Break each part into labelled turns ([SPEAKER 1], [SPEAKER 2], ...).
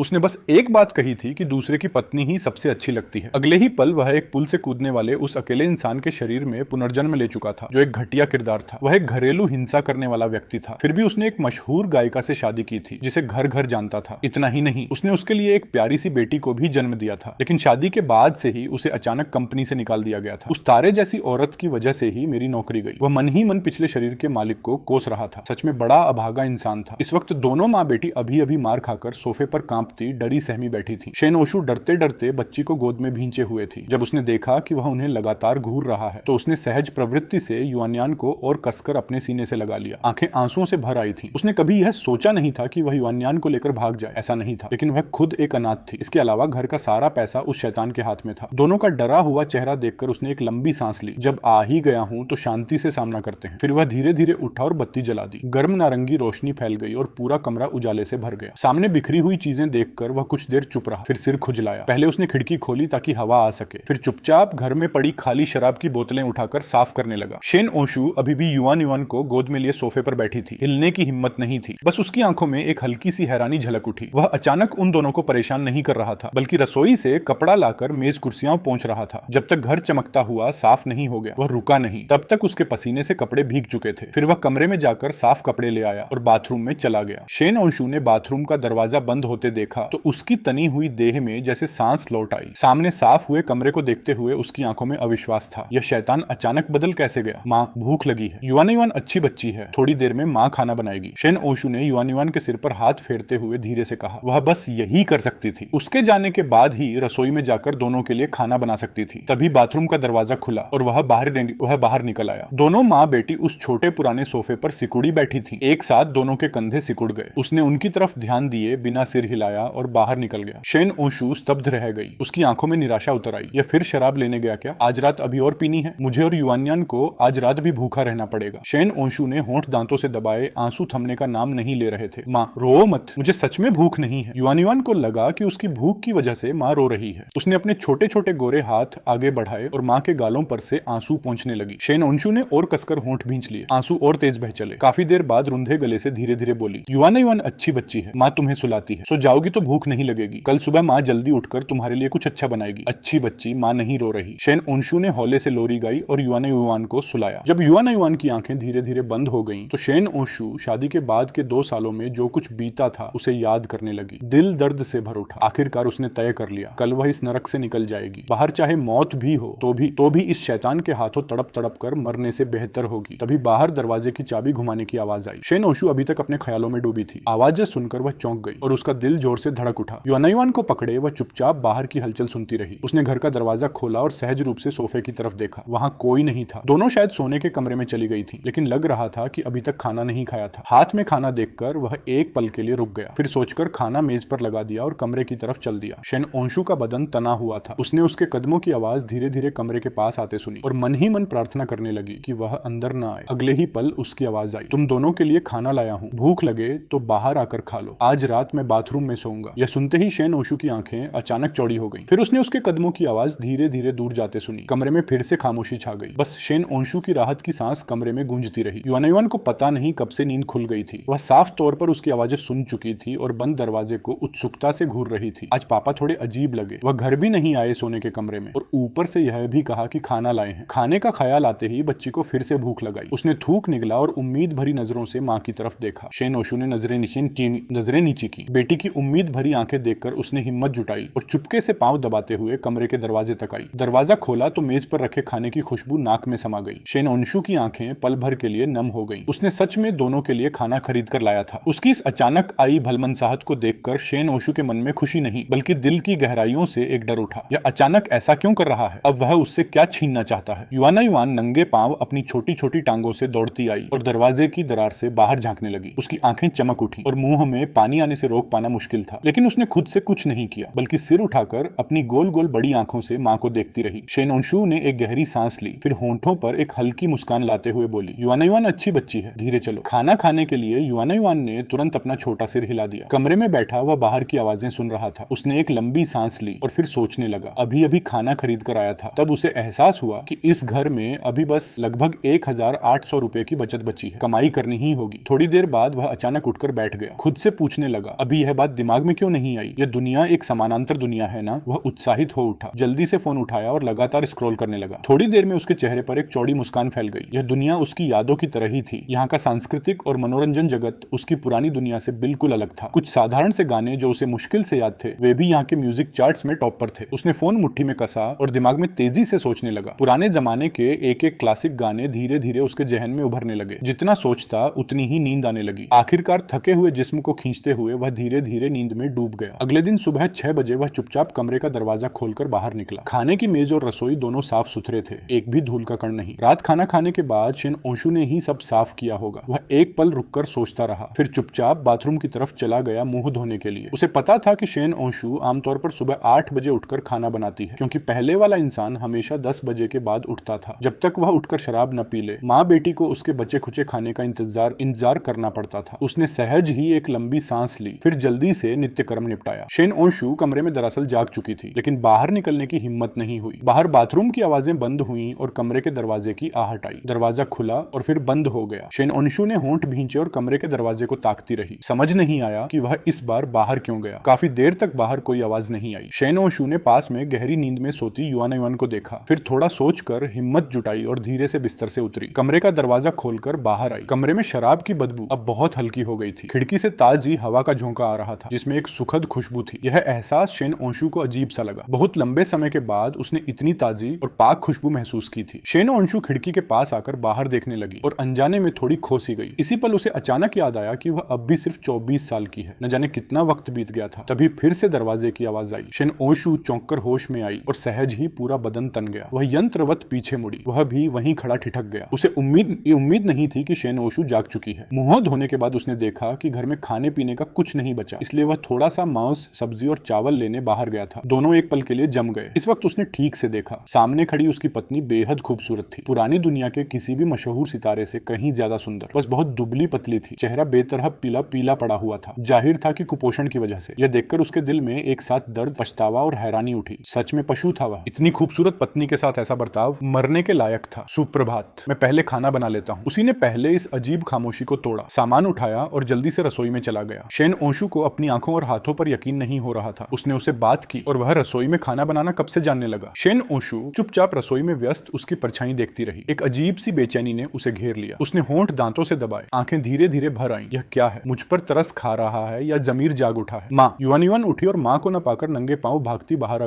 [SPEAKER 1] उसने बस एक बात कही थी कि दूसरे की पत्नी ही सबसे अच्छी लगती है। अगले ही पल वह एक पुल से कूदने वाले उस अकेले इंसान के शरीर में पुनर्जन्म ले चुका था जो एक घटिया किरदार था। वह एक घरेलू हिंसा करने वाला व्यक्ति था, फिर भी उसने एक मशहूर गायिका से शादी की थी जिसे घर घर जानता था। इतना ही नहीं, उसने उसके लिए एक प्यारी सी बेटी को भी जन्म दिया था, लेकिन शादी के बाद से ही उसे अचानक कंपनी से निकाल दिया गया था। उस तारे जैसी औरत की वजह से ही मेरी नौकरी गई। वह मन ही मन पिछले शरीर के मालिक को कोस रहा था। सच में बड़ा अभागा इंसान था। इस वक्त दोनों माँ बेटी अभी अभी मार खाकर सोफे पर कांपती डरी सहमी बैठी थी। शेन ओशु डरते डरते बच्ची को गोद में भींचे हुए थी। जब उसने देखा कि वह उन्हें लगातार घूर रहा है तो उसने सहज प्रवृत्ति से युआनयान को और कसकर अपने सीने से लगा लिया। आंखें आंसुओं से भर आई थी। उसने कभी यह सोचा नहीं था कि वह युआनयान को लेकर भाग जाए, ऐसा नहीं था, लेकिन वह खुद एक अनाथ थी। इसके अलावा घर का सारा पैसा उस शैतान के हाथ में था। दोनों का डरा हुआ चेहरा देखकर उसने एक लंबी सांस ली। जब आ ही गया हूं तो शांति से सामना करते हैं। फिर वह धीरे धीरे उठा और बत्ती जला दी। गर्म नारंगी रोशनी फैल गई और पूरा कमरा उजाले से भर गया। सामने बिखरी हुई चीजें देखकर वह कुछ देर चुप रहा, फिर सिर खुजलाया। पहले उसने खिड़की खोली ताकि हवा आ सके, फिर चुपचाप घर में पड़ी खाली शराब की बोतलें उठाकर साफ करने लगा। शेन ओशु अभी भी युआन युआन को गोद में लिए सोफे पर बैठी थी। हिलने की हिम्मत नहीं थी। बस उसकी आंखों में एक हल्की सी हैरानी झलक उठी। वह अचानक उन दोनों को परेशान नहीं कर रहा था, बल्कि रसोई से कपड़ा लाकर मेज कुर्सियां पहुंच रहा था। जब तक घर चमकता हुआ साफ नहीं हो गया वह रुका नहीं। तब तक उसके पसीने से कपड़े भीग चुके थे। फिर वह कमरे में जाकर साफ कपड़े ले आया और बाथरूम में चला गया। शेन ओशु ने बाथरूम का दरवाजा बंद होते देखा तो उसकी तनी हुई देह में जैसे सांस लौट आई। सामने साफ हुए कमरे को देखते हुए उसकी आंखों में अविश्वास था। यह शैतान अचानक बदल कैसे गया? माँ, भूख लगी है। युआन युआन अच्छी बच्ची है, थोड़ी देर में माँ खाना बनाएगी। शेन ओशु ने युआन युआन के सिर पर हाथ फेरते हुए धीरे से कहा। वह बस यही कर सकती थी। उसके जाने के बाद ही रसोई में जाकर दोनों के लिए खाना बना सकती थी। तभी बाथरूम का दरवाजा खुला और वह बाहर निकल आया। दोनों माँ बेटी उस छोटे पुराने सोफे पर सिकुड़ी बैठी थी। एक साथ दोनों के कंधे सिकुड़ गए। उसने उनकी तरफ ध्यान दिए बिना सिर हिलाया और बाहर निकल गया। शेन ओशु स्तब्ध रह गई। उसकी आंखों में निराशा उतर आई। यह फिर शराब लेने गया क्या? आज रात अभी और पीनी है। मुझे और युआनयान को आज रात भी भूखा रहना पड़ेगा। शेन ओशु ने होंठ दांतों से दबाए, आंसू थमने का नाम नहीं ले रहे थे। माँ, रो मत, मुझे सच में भूख नहीं है। युआनयान को लगा कि उसकी भूख की वजह से माँ रो रही है। उसने अपने छोटे छोटे गोरे हाथ आगे बढ़ाए और माँ के गालों पर से आंसू पोंछने लगी। शेन ओशु ने और कसकर होंठ भींच लिए। आंसू और तेज बह चले। काफी देर बाद रुंधे गले से धीरे धीरे बोली, युआनयान अच्छी बच्ची है, माँ तुम्हें सुलाती है, सो जाओगी तो भूख नहीं लगेगी। कल सुबह माँ जल्दी उठकर तुम्हारे लिए कुछ अच्छा बनाएगी। अच्छी बच्ची, माँ नहीं रो रही। शेन ओशु ने हौले से लोरी गाई और युआन युआन को सुलाया। जब युआन युआन की आंखें धीरे धीरे बंद हो गईं, तो शेन ओशु शादी के बाद के 2 सालों में जो कुछ बीता था उसे याद करने लगी। दिल दर्द से भर उठा। आखिरकार उसने तय कर लिया, कल वह इस नरक से निकल जाएगी। बाहर चाहे मौत भी हो तो भी इस शैतान के हाथों तड़प तड़प कर मरने से बेहतर होगी। तभी बाहर दरवाजे की चाबी घुमाने की आवाज आई। शेन ओशु अभी तक अपने ख्यालों में डूबी थी। आवाजें सुनकर वह चौंक गई और उसका दिल जोर से धड़क उठा। युआन युआन को पकड़े वह चुपचाप बाहर की हलचल सुनती रही। उसने घर का दरवाजा खोला और सहज रूप से सोफे की तरफ देखा। वहां कोई नहीं था। दोनों शायद सोने के कमरे में चली गई थी, लेकिन लग रहा था कि अभी तक खाना नहीं खाया था। हाथ में खाना देखकर वह एक पल के लिए रुक गया, फिर सोचकर खाना मेज पर लगा दिया और कमरे की तरफ चल दिया। शेन ओशु का बदन तना हुआ था। उसने उसके कदमों की आवाज धीरे धीरे कमरे के पास आते सुनी और मन ही मन प्रार्थना करने लगी कि वह अंदर न आए। अगले ही पल उसकी आवाज आई, तुम दोनों के लिए खाना लाया हूँ, भूख लगे तो बाहर आकर खा लो। आज रात मैं बाथरूम में सोऊंगा। यह सुनते ही शेन ओशु की आंखें अचानक चौड़ी हो गईं। फिर उसने उसके कदमों की आवाज धीरे धीरे दूर जाते सुनी। कमरे में फिर से खामोशी छा गई। बस शेन ओशु की राहत की सांस कमरे में गूंजती रही। युआन युआन को पता नहीं कब से नींद खुल गई थी। वह साफ तौर पर उसकी आवाजें सुन चुकी थी और बंद दरवाजे को उत्सुकता से घूर रही थी। आज पापा थोड़े अजीब लगे। वह घर भी नहीं आए सोने के कमरे में और ऊपर से यह भी कहा कि खाना लाए हैं। खाने का ख्याल आते ही बच्ची को फिर से भूख लगाई। उसने थूक निगला और उम्मीद भरी नजरों से माँ की तरफ देखा। शेन ओशु ने नजरें नीचे की। बेटी की उम्मीद भरी आंखें देखकर उसने हिम्मत जुटाई और चुपके से पांव दबाते हुए कमरे के दरवाजे तक आई। दरवाजा खोला तो मेज पर रखे खाने की खुशबू नाक में समा गई। शेन ओशु की आंखें पल भर के लिए नम हो गईं। उसने सच में दोनों के लिए खाना खरीद कर लाया था। उसकी इस अचानक आई भलमनसाहट को देखकर शेन ओशु के मन में खुशी नहीं बल्कि दिल की गहराइयों से एक डर उठा। यह अचानक ऐसा क्यों कर रहा है? अब वह उससे क्या छीनना चाहता है? युआन युआन नंगे पांव अपनी छोटी छोटी टांगों से दौड़ती आई और दरवाजे की दरार से बाहर झांकने लगी। उसकी आंखें चमक उठी और मुंह में पानी आने से रोक पाना मुश्किल था, लेकिन उसने खुद से कुछ नहीं किया बल्कि सिर उठाकर अपनी गोल गोल बड़ी आंखों से माँ को देखती रही। शेन ओशु ने एक गहरी सांस ली, फिर होंठों पर एक हल्की मुस्कान लाते हुए बोली, युआन युआन अच्छी बच्ची है, धीरे चलो। खाना खाने के लिए युआन युआन ने तुरंत अपना छोटा सिर हिला दिया। कमरे में बैठा वह बाहर की आवाजें सुन रहा था। उसने एक लंबी सांस ली और फिर सोचने लगा। अभी अभी खाना खरीद कर आया था, तब उसे एहसास हुआ कि इस घर में अभी बस लगभग 1800 रुपए की बचत बची है। कमाई करनी ही होगी। थोड़ी देर बाद वह अचानक उठकर बैठ गया। खुद से पूछने लगा, अभी यह बात दिमाग में क्यों नहीं आई? यह दुनिया एक समानांतर दुनिया है ना? वह उत्साहित हो उठा, जल्दी से फोन उठाया और लगातार स्क्रॉल करने लगा। थोड़ी देर में उसके चेहरे पर एक चौड़ी मुस्कान फैल गई। यह दुनिया उसकी यादों की तरह ही थी। यहाँ का सांस्कृतिक और मनोरंजन जगत उसकी पुरानी दुनिया से बिल्कुल अलग था। कुछ साधारण से गाने जो उसे मुश्किल से याद थे, वे भी यहाँ के म्यूजिक चार्ट्स में टॉप पर थे। उसने फोन मुट्ठी में कसा और दिमाग में तेजी से सोचने लगा। पुराने जमाने के एक एक क्लासिक गाने धीरे धीरे उसके जहन में उभरने लगे। जितना सोचता उतनी ही नींद आने लगी। आखिरकार थके हुए जिस्म को खींचते हुए वह धीरे धीरे नींद में डूब गया। अगले दिन सुबह 6 बजे वह चुपचाप कमरे का दरवाजा खोलकर बाहर निकला। खाने की मेज और रसोई दोनों साफ सुथरे थे, एक भी धूल का कण नहीं। रात खाना खाने के बाद शेन ओशु ने ही सब साफ किया होगा। वह एक पल रुककर सोचता रहा, फिर चुपचाप बाथरूम की तरफ चला गया मुंह धोने के लिए। उसे पता था कि शेन ओशु आमतौर पर सुबह 8 बजे उठकर खाना बनाती है, क्योंकि पहले वाला इंसान हमेशा 10 बजे के बाद उठता था। जब तक वह उठकर शराब न पी ले, माँ बेटी को उसके बचे खुचे खाने का इंतजार करना पड़ता था। उसने सहज ही एक लंबी सांस ली, फिर जल्दी से नित्य कर्म निपटाया। शेन ओशु कमरे में दरअसल जाग चुकी थी, लेकिन बाहर निकलने की हिम्मत नहीं हुई। बाहर बाथरूम की आवाजें बंद हुई और कमरे के दरवाजे की आहट आई। दरवाजा खुला और फिर बंद हो गया। शेन ओशु ने होंठ भींचे और कमरे के दरवाजे को ताकती रही। समझ नहीं आया कि वह इस बार बाहर क्यों गया। काफी देर तक बाहर कोई आवाज नहीं आई। शेन ओशु ने पास में गहरी नींद में सोती युआन युआन को देखा, फिर थोड़ा सोचकर हिम्मत जुटाई और धीरे से बिस्तर से उतरी। कमरे का दरवाजा खोलकर बाहर आई। कमरे में शराब की बदबू अब बहुत हल्की हो गई थी। खिड़की से ताजी हवा का झोंका आ रहा था, जिसमें एक सुखद खुशबू थी। यह एहसास शेन ओशु को अजीब सा लगा। बहुत लंबे समय के बाद उसने इतनी ताजी और पाक खुशबू महसूस की थी। शेन ओशु खिड़की के पास आकर बाहर देखने लगी और अनजाने में थोड़ी खोसी गई। इसी पल उसे अचानक याद आया कि वह अब भी सिर्फ 24 साल की है। न जाने कितना वक्त बीत गया था। तभी फिर से दरवाजे की आवाज आई। शेन ओशु चौंक कर होश में आई और सहज ही पूरा बदन तन गया। वह यंत्रवत पीछे मुड़ी। वह भी वहीं खड़ा ठिठक गया। उसे उम्मीद नहीं थी कि शेन ओशु जाग चुकी है। मुंह धोने के बाद उसने देखा कि घर में खाने पीने का कुछ नहीं बचा, इसलिए वह थोड़ा सा मांस, सब्जी और चावल लेने बाहर गया था। दोनों एक पल के लिए जम गए। इस वक्त उसने ठीक से देखा, सामने खड़ी उसकी पत्नी बेहद खूबसूरत थी। पुरानी दुनिया के किसी भी मशहूर सितारे से कहीं ज्यादा सुंदर। बस बहुत दुबली पतली थी। चेहरा बेतरह पीला पीला पड़ा हुआ था। जाहिर था कि कुपोषण की वजह से। यह देखकर उसके दिल में एक साथ दर्द, पछतावा और हैरानी उठी। सच में पशु था वह। इतनी खूबसूरत पत्नी के साथ ऐसा बर्ताव मरने के लायक था। सुप्रभात, मैं पहले खाना बना लेता हूँ। उसी ने पहले इस अजीब खामोशी को तोड़ा, सामान उठाया और जल्दी से रसोई में चला गया। शेन ओशु को अपनी आंखों और हाथों पर यकीन नहीं हो रहा था। उसने उसे बात की और वह रसोई में खाना बनाना कब से जानने लगा। शेन ओशु चुपचाप रसोई में व्यस्त उसकी परछाई देखती रही। एक अजीब सी बेचैनी ने उसे घेर लिया। उसने होंठ दांतों से दबाए, आंखें धीरे धीरे भर आईं। यह क्या है? मुझ पर तरस खा रहा है या जमीर जाग उठा है? माँ! युआन युआन उठी और माँ को न पाकर नंगे पांव भागती बाहर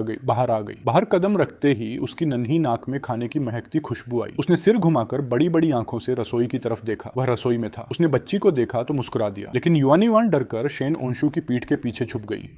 [SPEAKER 1] आ गई। बाहर कदम रखते ही उसकी नन्ही नाक में खाने की महकती खुशबू आई। उसने सिर घुमाकर बड़ी बड़ी आंखों से रसोई की तरफ देखा। वह रसोई में था। उसने बच्ची को देखा तो मुस्कुरा दिया, लेकिन युआन युआन डरकर शेन ओशु की पीठ के पीछे छुप गई।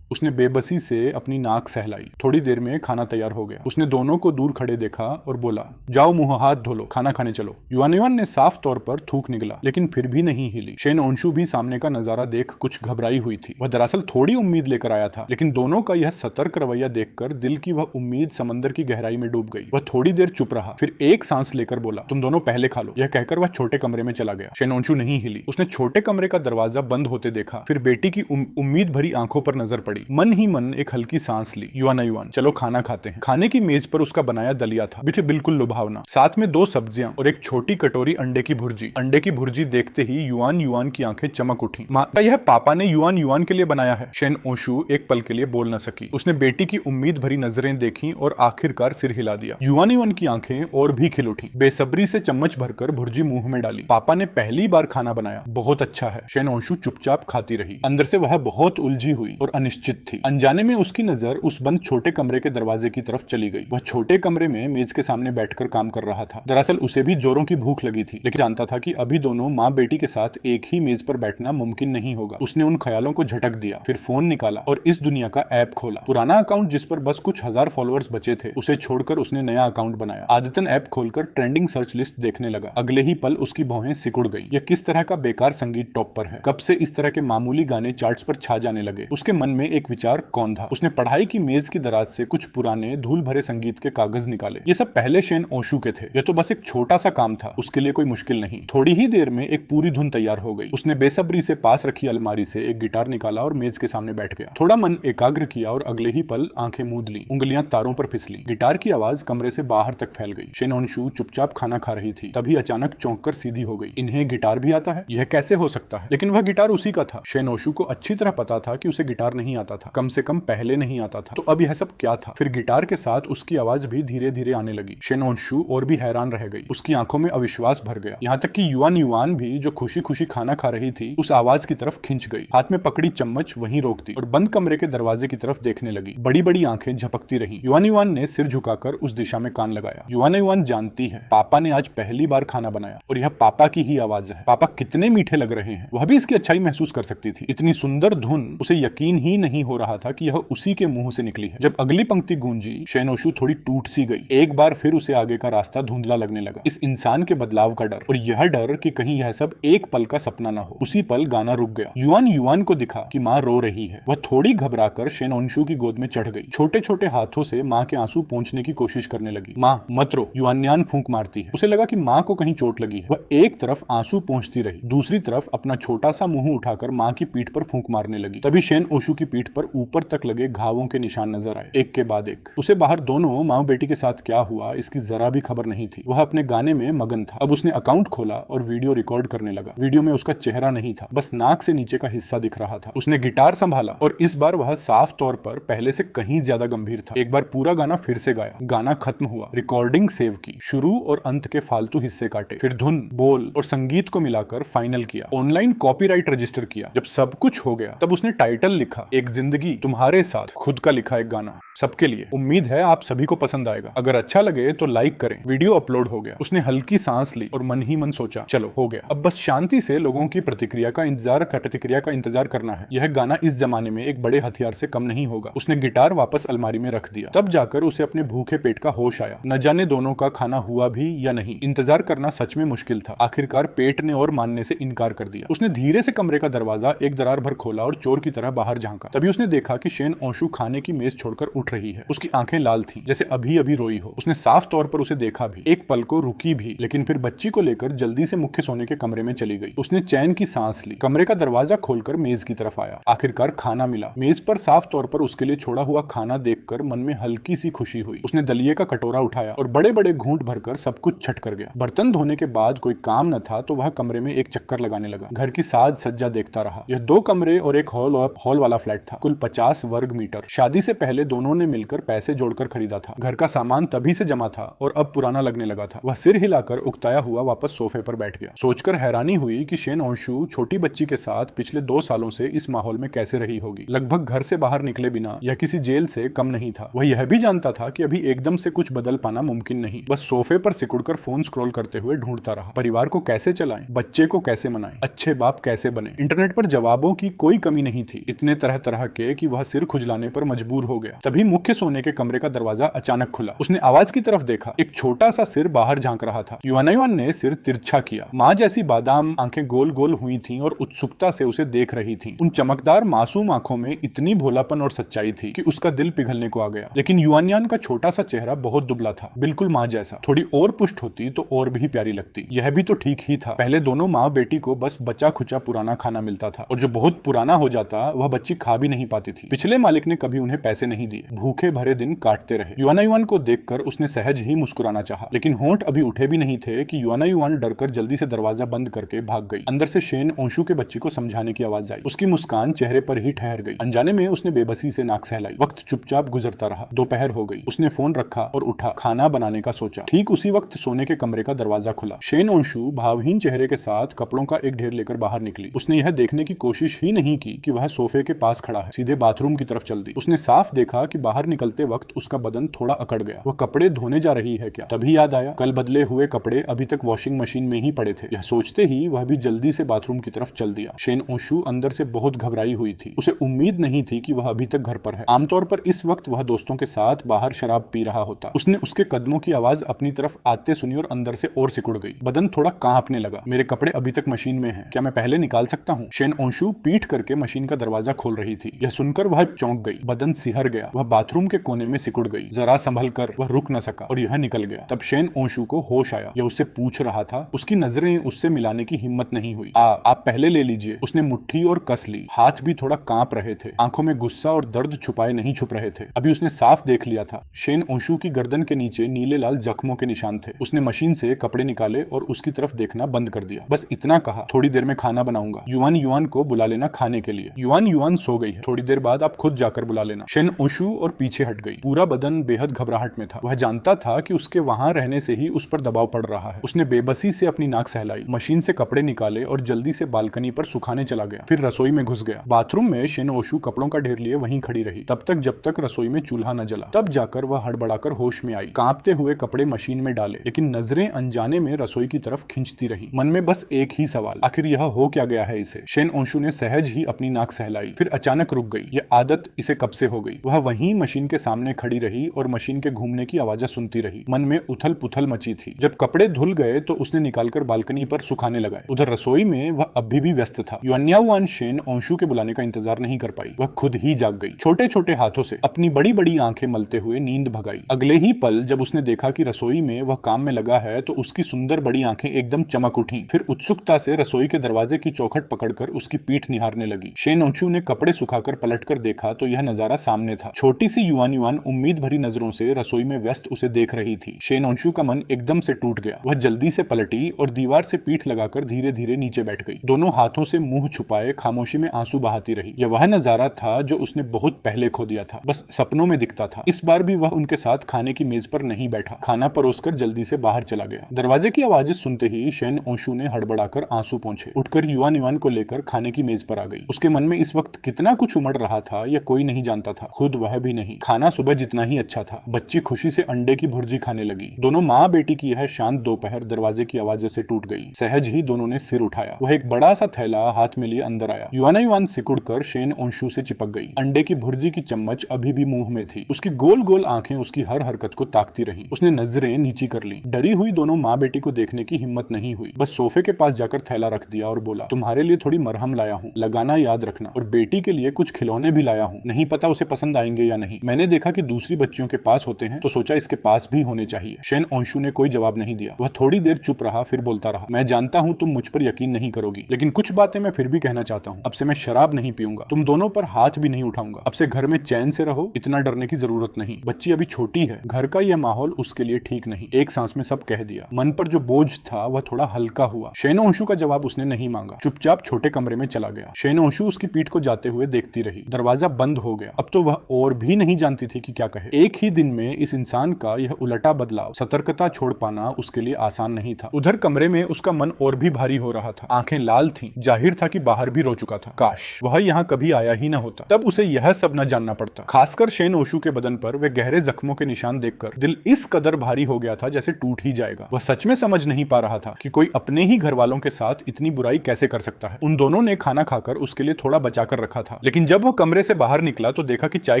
[SPEAKER 1] उसने बेबसी से अपनी नाक सहलाई। थोड़ी देर में खाना तैयार हो गया। उसने दोनों को दूर खड़े देखा और बोला, जाओ मुंह हाथ धो लो, खाना खाने चलो। युआन युआन ने साफ तौर पर थूक निकला, लेकिन फिर भी नहीं हिली। शेन ओशु भी सामने का नजारा देख कुछ घबराई हुई थी। वह दरअसल थोड़ी उम्मीद लेकर आया था, लेकिन दोनों का यह सतर्क रवैया देखकर दिल की वह उम्मीद समंदर की गहराई में डूब गई। वह थोड़ी देर चुप रहा, फिर एक सांस लेकर बोला, तुम दोनों पहले खा लो। यह कहकर वह छोटे कमरे में चला गया। शेन ओशु नहीं हिली। उसने छोटे कमरे का दरवाजा बंद होते देखा, फिर बेटी की उम्मीद भरी आंखों पर नजर पड़ी। मन ही मन एक हल्की सांस ली। युआन युआन, चलो खाना खाते हैं। खाने की मेज पर उसका बनाया दलिया था, बिल्कुल लुभावना। साथ में 2 सब्जियां और एक छोटी कटोरी अंडे की भुर्जी। अंडे की भुर्जी देखते ही युआन युआन की आंखें चमक उठी। माँ, यह पापा ने युआन युआन के लिए बनाया है। शेन ओशु एक पल के लिए बोल न सकी। उसने बेटी की उम्मीद भरी नजरें देखी और आखिरकार सिर हिला दिया। युआन युआन की आंखें और भी खिल उठी। बेसब्री से चम्मच भरकर भुर्जी मुंह में डाली। पापा ने पहली बार खाना बनाया, बहुत अच्छा है। शेन ओशु चुपचाप खाती रही। अंदर से वह बहुत उलझी हुई और अनिश्चित थी। अनजाने में उसकी नजर उस बंद छोटे कमरे के दरवाजे की तरफ चली गई। वह छोटे कमरे में मेज के सामने बैठकर काम कर रहा था। दरअसल उसे भी जोरों की भूख लगी थी, लेकिन जानता था कि अभी दोनों माँ बेटी के साथ एक ही मेज पर बैठना मुमकिन नहीं होगा। उसने उन ख्यालों को झटक दिया, फिर फोन निकाला और इस दुनिया का ऐप खोला। पुराना अकाउंट जिस पर बस कुछ हजार फॉलोअर्स बचे थे, उसे छोड़कर उसने नया अकाउंट बनाया। आदतन ऐप खोलकर ट्रेंडिंग सर्च लिस्ट देखने लगा। अगले ही पल उसकी भौहें सिकुड़ गई। यह किस तरह का बेकार संगीत टॉप पर है? कब से इस तरह के मामूली गाने चार्ट्स पर छा जाने लगे? उसके मन में एक एक विचार कौन था। उसने पढ़ाई की मेज की दराज से कुछ पुराने धूल भरे संगीत के कागज निकाले। ये सब पहले शेन ओशू के थे। यह तो बस एक छोटा सा काम था, उसके लिए कोई मुश्किल नहीं। थोड़ी ही देर में एक पूरी धुन तैयार हो गई। उसने बेसब्री से पास रखी अलमारी से एक गिटार निकाला और मेज के सामने बैठ गया। थोड़ा मन एकाग्र किया और अगले ही पल आंखें मूंद ली, उंगलियां तारों पर फिसली। गिटार की आवाज कमरे से बाहर तक फैल गई। शेन ओशू चुपचाप खाना खा रही थी, तभी अचानक चौंक कर सीधी हो गई। इन्हें गिटार भी आता है? यह कैसे हो सकता है? लेकिन वह गिटार उसी का था। शेन ओशू को अच्छी तरह पता था कि उसे गिटार नहीं आता था, कम से कम पहले नहीं आता था। तो अब यह सब क्या था? फिर गिटार के साथ उसकी आवाज भी धीरे धीरे आने लगी। शेन ओशू और भी हैरान रह गई। उसकी आंखों में अविश्वास भर गया। यहाँ तक कि युआन युआन भी, जो खुशी खुशी खाना खा रही थी, उस आवाज की तरफ खिंच गई। हाथ में पकड़ी चम्मच वहीं रोक दी और बंद कमरे के दरवाजे की तरफ देखने लगी। बड़ी बड़ी आंखें झपकती रही। युआन युआन ने सिर झुकाकर उस दिशा में कान लगाया। युआन युआन जानती है, पापा ने आज पहली बार खाना बनाया और यह पापा की ही आवाज है। पापा कितने मीठे लग रहे हैं। वह भी इसकी अच्छाई महसूस कर सकती थी। इतनी सुंदर धुन, उसे यकीन ही नहीं हो रहा था कि यह उसी के मुंह से निकली है। जब अगली पंक्ति गूंजी, शेन ओशू थोड़ी टूट सी गई। एक बार फिर उसे आगे का रास्ता धुंधला लगने लगा। इस इंसान के बदलाव का डर, और यह डर कि कहीं यह सब एक पल का सपना न हो। उसी पल गाना रुक गया। युआन युआन को दिखा कि माँ रो रही है। वह थोड़ी घबराकर शेन ओशू की गोद में चढ़ गई। छोटे छोटे हाथों से माँ के आंसू पोंछने की कोशिश करने लगी। माँ मत रो, युआन युआन फूंक मारती है। उसे लगा कि माँ को कहीं चोट लगी है। वह एक तरफ आंसू पोंछती रही, दूसरी तरफ अपना छोटा सा मुंह उठाकर माँ की पीठ पर फूंक मारने लगी। तभी शेन ओशू की पीठ पर ऊपर तक लगे घावों के निशान नजर आए, एक के बाद एक। उसे बाहर दोनों माँ बेटी के साथ क्या हुआ इसकी जरा भी खबर नहीं थी। वह अपने गाने में मगन था। अब उसने अकाउंट खोला और वीडियो रिकॉर्ड करने लगा। वीडियो में उसका चेहरा नहीं था, बस नाक से नीचे का हिस्सा दिख रहा था। उसने गिटार संभाला और इस बार वह साफ तौर पर पहले से कहीं ज्यादा गंभीर था। एक बार पूरा गाना फिर से गाया। गाना खत्म हुआ, रिकॉर्डिंग सेव की, शुरू और अंत के फालतू हिस्से काटे, फिर धुन, बोल और संगीत को मिलाकर फाइनल किया। ऑनलाइन कॉपीराइट रजिस्टर किया। जब सब कुछ हो गया तब उसने टाइटल लिखा, एक जिंदगी तुम्हारे साथ। खुद का लिखा एक गाना सबके लिए। उम्मीद है आप सभी को पसंद आएगा। अगर अच्छा लगे तो लाइक करें। वीडियो अपलोड हो गया। उसने हल्की सांस ली और मन ही मन सोचा, चलो हो गया, अब बस शांति से लोगों की प्रतिक्रिया का इंतजार करना है। यह गाना इस जमाने में एक बड़े हथियार से कम नहीं होगा। उसने गिटार वापस अलमारी में रख दिया। तब जाकर उसे अपने भूखे पेट का होश आया। न जाने दोनों का खाना हुआ भी या नहीं। इंतजार करना सच में मुश्किल था। आखिरकार पेट ने और मानने से इनकार कर दिया। उसने धीरे से कमरे का दरवाजा एक दरार भर खोला और चोर की तरह बाहर झांका। तभी उसने देखा कि शेन ओशू खाने की मेज छोड़कर उठ रही है। उसकी आंखें लाल थीं, जैसे अभी अभी रोई हो। उसने साफ तौर पर उसे देखा भी, एक पल को रुकी भी, लेकिन फिर बच्ची को लेकर जल्दी से मुख्य सोने के कमरे में चली गई। उसने चैन की सांस ली। कमरे का दरवाजा खोलकर मेज की तरफ आया। आखिरकार खाना मिला। मेज पर साफ तौर पर उसके लिए छोड़ा हुआ खाना देखकर मन में हल्की सी खुशी हुई। उसने दलिये का कटोरा उठाया और बड़े बड़े घूंट भरकर सब कुछ छट कर गया। बर्तन धोने के बाद कोई काम न था तो वह कमरे में एक चक्कर लगाने लगा। घर की साज सज्जा देखता रहा। यह 2 कमरे और एक हॉल वाला फ्लैट था। कुल 50 वर्ग मीटर। शादी से पहले दोनों ने मिलकर पैसे जोड़कर खरीदा था। घर का सामान तभी से जमा था और अब पुराना लगने लगा था। वह सिर हिलाकर उकताया हुआ वापस सोफे पर बैठ गया। सोचकर हैरानी हुई कि शेन ओशू छोटी बच्ची के साथ पिछले 2 सालों से इस माहौल में कैसे रही होगी। लगभग घर से बाहर निकले बिना यह किसी जेल से कम नहीं था। वह यह भी जानता था कि अभी एकदम से कुछ बदल पाना मुमकिन नहीं। बस सोफे पर सिकुड़कर फोन स्क्रॉल करते हुए ढूंढता रहा। परिवार को कैसे चलाएं, बच्चे को कैसे मनाएं, अच्छे बाप कैसे बने। इंटरनेट पर जवाबों की कोई कमी नहीं थी, इतने तरह तरह के कि वह सिर खुजलाने पर मजबूर हो गया। तभी मुख्य सोने के कमरे का दरवाजा अचानक खुला। उसने आवाज की तरफ देखा। एक छोटा सा सिर बाहर झांक रहा था। युआन युआन ने सिर तिरछा किया। माँ जैसी बादाम आंखें गोल गोल हुई थीं और उत्सुकता से उसे देख रही थीं। उन चमकदार मासूम आंखों में इतनी भोलापन और सच्चाई थी कि उसका दिल पिघलने को आ गया। लेकिन युआन युआन का छोटा सा चेहरा बहुत दुबला था, बिल्कुल माँ जैसा। थोड़ी और पुष्ट होती तो और भी प्यारी लगती। यह भी तो ठीक ही था। पहले दोनों माँ बेटी को बस बचा खुचा पुराना खाना मिलता था और जो बहुत पुराना हो जाता वह बच्ची खा भी नहीं पाती थी। पिछले मालिक ने कभी उन्हें पैसे नहीं दिए। भूखे भरे दिन काटते रहे। युआन युआन को देखकर उसने सहज ही मुस्कुराना चाहा, लेकिन होंठ अभी उठे भी नहीं थे कि युआन युआन डरकर जल्दी से दरवाजा बंद करके भाग गई। अंदर से शेन ओशू के बच्ची को समझाने की आवाज आई। उसकी मुस्कान चेहरे पर ही ठहर गई। अनजाने में उसने बेबसी से नाक सहलाई। वक्त चुपचाप गुजरता रहा। दोपहर हो गई। उसने फोन रखा और उठा। खाना बनाने का सोचा। ठीक उसी वक्त सोने के कमरे का दरवाजा खुला। शेन ओशू भावहीन चेहरे के साथ कपड़ों का एक ढेर लेकर बाहर निकली। उसने यह देखने की कोशिश ही नहीं की कि वह सोफे के पास खड़ा है। सीधे बाथरूम की तरफ चल दी। उसने साफ देखा कि बाहर निकलते वक्त उसका बदन थोड़ा अकड़ गया। वह कपड़े धोने जा रही है क्या? तभी याद आया, कल बदले हुए कपड़े अभी तक वॉशिंग मशीन में ही पड़े थे। यह सोचते ही वह भी जल्दी से बाथरूम की तरफ चल दिया। शेन ओशू अंदर से बहुत घबराई हुई थी। उसे उम्मीद नहीं थी कि वह अभी तक घर पर है। आमतौर पर इस वक्त वह दोस्तों के साथ बाहर शराब पी रहा होता। उसने उसके कदमों की आवाज अपनी तरफ आते सुनी और अंदर से और सिकुड़ गई। बदन थोड़ा कांपने लगा। मेरे कपड़े अभी तक मशीन में हैं, क्या मैं पहले निकाल सकता हूँ? शेन ओशू पीठ करके मशीन का दरवाजा खोल रही थी। यह सुनकर वह चौंक गई, बदन सिहर गया। वह बाथरूम के कोने में सिकुड़ गई। जरा संभल कर वह रुक न सका और यह निकल गया। तब शेन ओशु को होश आया। यह उससे पूछ रहा था। उसकी नजरें उससे मिलाने की हिम्मत नहीं हुई। आप पहले ले लीजिए। उसने मुट्ठी और कस ली। हाथ भी थोड़ा कांप रहे थे। आंखों में गुस्सा और दर्द छुपाए नहीं छुप रहे थे। अभी उसने साफ देख लिया था। शेन ओशु की गर्दन के नीचे नीले लाल जख्मों के निशान थे। उसने मशीन से कपड़े निकाले और उसकी तरफ देखना बंद कर दिया। बस इतना कहा, थोड़ी देर में खाना बनाऊंगा। युआन युआन को बुला लेना खाने के लिए। युआन युआन सो गई है, थोड़ी देर बाद आप खुद जाकर बुला लेना। शेन ओशु और पीछे हट गई। पूरा बदन बेहद घबराहट में था। वह जानता था कि उसके वहां रहने से ही उस पर दबाव पड़ रहा है। उसने बेबसी से अपनी नाक सहलाई, मशीन से कपड़े निकाले और जल्दी से बालकनी पर सुखाने चला गया। फिर रसोई में घुस गया। बाथरूम में शेन ओशु कपड़ों का ढेर लिए वहीं खड़ी रही, तब तक जब तक रसोई में चूल्हा न जला। तब जाकर वह हड़बड़ाकर होश में आई। कांपते हुए कपड़े मशीन में डाले, लेकिन नजरें अनजाने में रसोई की तरफ खींचती रही। मन में बस एक ही सवाल, आखिर यह हो क्या गया है इसे। शेन ओशु ने सहज ही अपनी नाक सहलाई, फिर अचानक रुक गई। यह आदत इसे कब से हो गई। वह वहीं मशीन के सामने खड़ी रही और मशीन के घूमने की आवाजें सुनती रही। मन में उथल पुथल मची थी। जब कपड़े धुल गए तो उसने निकालकर बालकनी पर सुखाने लगाए। उधर रसोई में वह अभी भी व्यस्त था। युआन शेन ओशु के बुलाने का इंतजार नहीं कर पाई। वह खुद ही जाग गई। छोटे छोटे हाथों से अपनी बड़ी बड़ी आंखें मलते हुए नींद भगाई। अगले ही पल जब उसने देखा कि रसोई में वह काम में लगा है तो उसकी सुंदर बड़ी आंखें एकदम चमक उठी। फिर उत्सुकता से रसोई के दरवाजे की चौखट पकड़कर उसकी पीठ निहारने लगी। शेन ओशु ने कपड़े सुखाकर पलटकर देखा तो यह नजारा सामने था। छोटी सी युआन युआन उम्मीद भरी नजरों से रसोई में व्यस्त उसे देख रही थी। शेन ओशु का मन एकदम से टूट गया। वह जल्दी से पलटी और दीवार से पीठ लगाकर धीरे धीरे नीचे बैठ गई। दोनों हाथों से मुंह छुपाए खामोशी में आंसू बहाती रही। यह वह नजारा था जो उसने बहुत पहले खो दिया था, बस सपनों में दिखता था। इस बार भी वह उनके साथ खाने की मेज पर नहीं बैठा। खाना परोसकर जल्दी से बाहर चला गया। दरवाजे की आवाजें सुनते ही शेन ओशु ने हड़बड़ाकर आंसू पोंछे। उठकर युआन युआन को लेकर खाने की मेज पर आ गई। उसके मन में इस वक्त कितना कुछ उमड़ रहा था यह कोई नहीं जानता था, खुद वह भी नहीं। खाना सुबह जितना ही अच्छा था। बच्ची खुशी से अंडे की भुर्जी खाने लगी। दोनों माँ बेटी की यह शांत दोपहर दरवाजे की आवाज से टूट गई। सहज ही दोनों ने सिर उठाया। वह एक बड़ा सा थैला हाथ में लिए अंदर आया। युआन युआन सिकुड़कर शेन ओशु से चिपक गई। अंडे की भुर्जी की चम्मच अभी भी मुंह में थी। उसकी गोल गोल आंखें उसकी हर हरकत को ताकती रही। उसने नजरें नीची कर ली। डरी हुई दोनों माँ बेटी को देखने की हिम्मत नहीं हुई। बस सोफे के पास जाकर थैला रख दिया और बोला, तुम्हारे लिए थोड़ी मरहम लाया हूँ, लगाना याद रखना। और बेटी के लिए कुछ खिलौने भी लाया हूँ, नहीं पता उसे पसंद आएंगे या नहीं। मैंने देखा कि दूसरी बच्चियों के पास होते हैं तो सोचा इसके पास भी होने चाहिए। शेन ओशु ने कोई जवाब नहीं दिया। वह थोड़ी देर चुप रहा, फिर बोलता रहा, मैं जानता हूँ तुम मुझ पर यकीन नहीं करोगी, लेकिन कुछ बातें मैं फिर भी कहना चाहता हूँ। अब से मैं शराब नहीं पीऊंगा, तुम दोनों पर हाथ भी नहीं उठाऊंगा। अब से घर में चैन से रहो, इतना डरने की जरूरत नहीं। बच्ची अभी छोटी है, घर का यह माहौल उसके लिए ठीक नहीं। एक सांस में सब कह दिया। मन पर जो बोझ था वह थोड़ा हल्का हुआ। शेन ओशु का जवाब उसने नहीं मांगा, चुपचाप छोटे कमरे में चला गया। शेन ओशु उसकी पीठ को जाते हुए देखती रही। दरवाजा बंद हो गया। अब तो वह और भी नहीं जानती थी कि क्या कहे। एक ही दिन में इस इंसान का यह उलटा बदलाव, सतर्कता छोड़ पाना उसके लिए आसान नहीं था। उधर कमरे में उसका मन और भी भारी हो रहा था। आंखें लाल थीं, जाहिर था कि बाहर भी रो चुका था। काश वह यहाँ कभी आया ही न होता, तब उसे यह सब न जानना पड़ता। खासकर शेन ओशु के बदन पर वे गहरे जख्मों के निशान देखकर दिल इस कदर भारी हो गया था जैसे टूट ही जाएगा। वह सच में समझ नहीं पा रहा था कि कोई अपने ही घर वालों के साथ इतनी बुराई कैसे कर सकता है। उन दोनों ने खाना खाकर उसके लिए थोड़ा बचाकर रखा था, लेकिन जब वह कमरे से बाहर निकला तो देखा कि चाय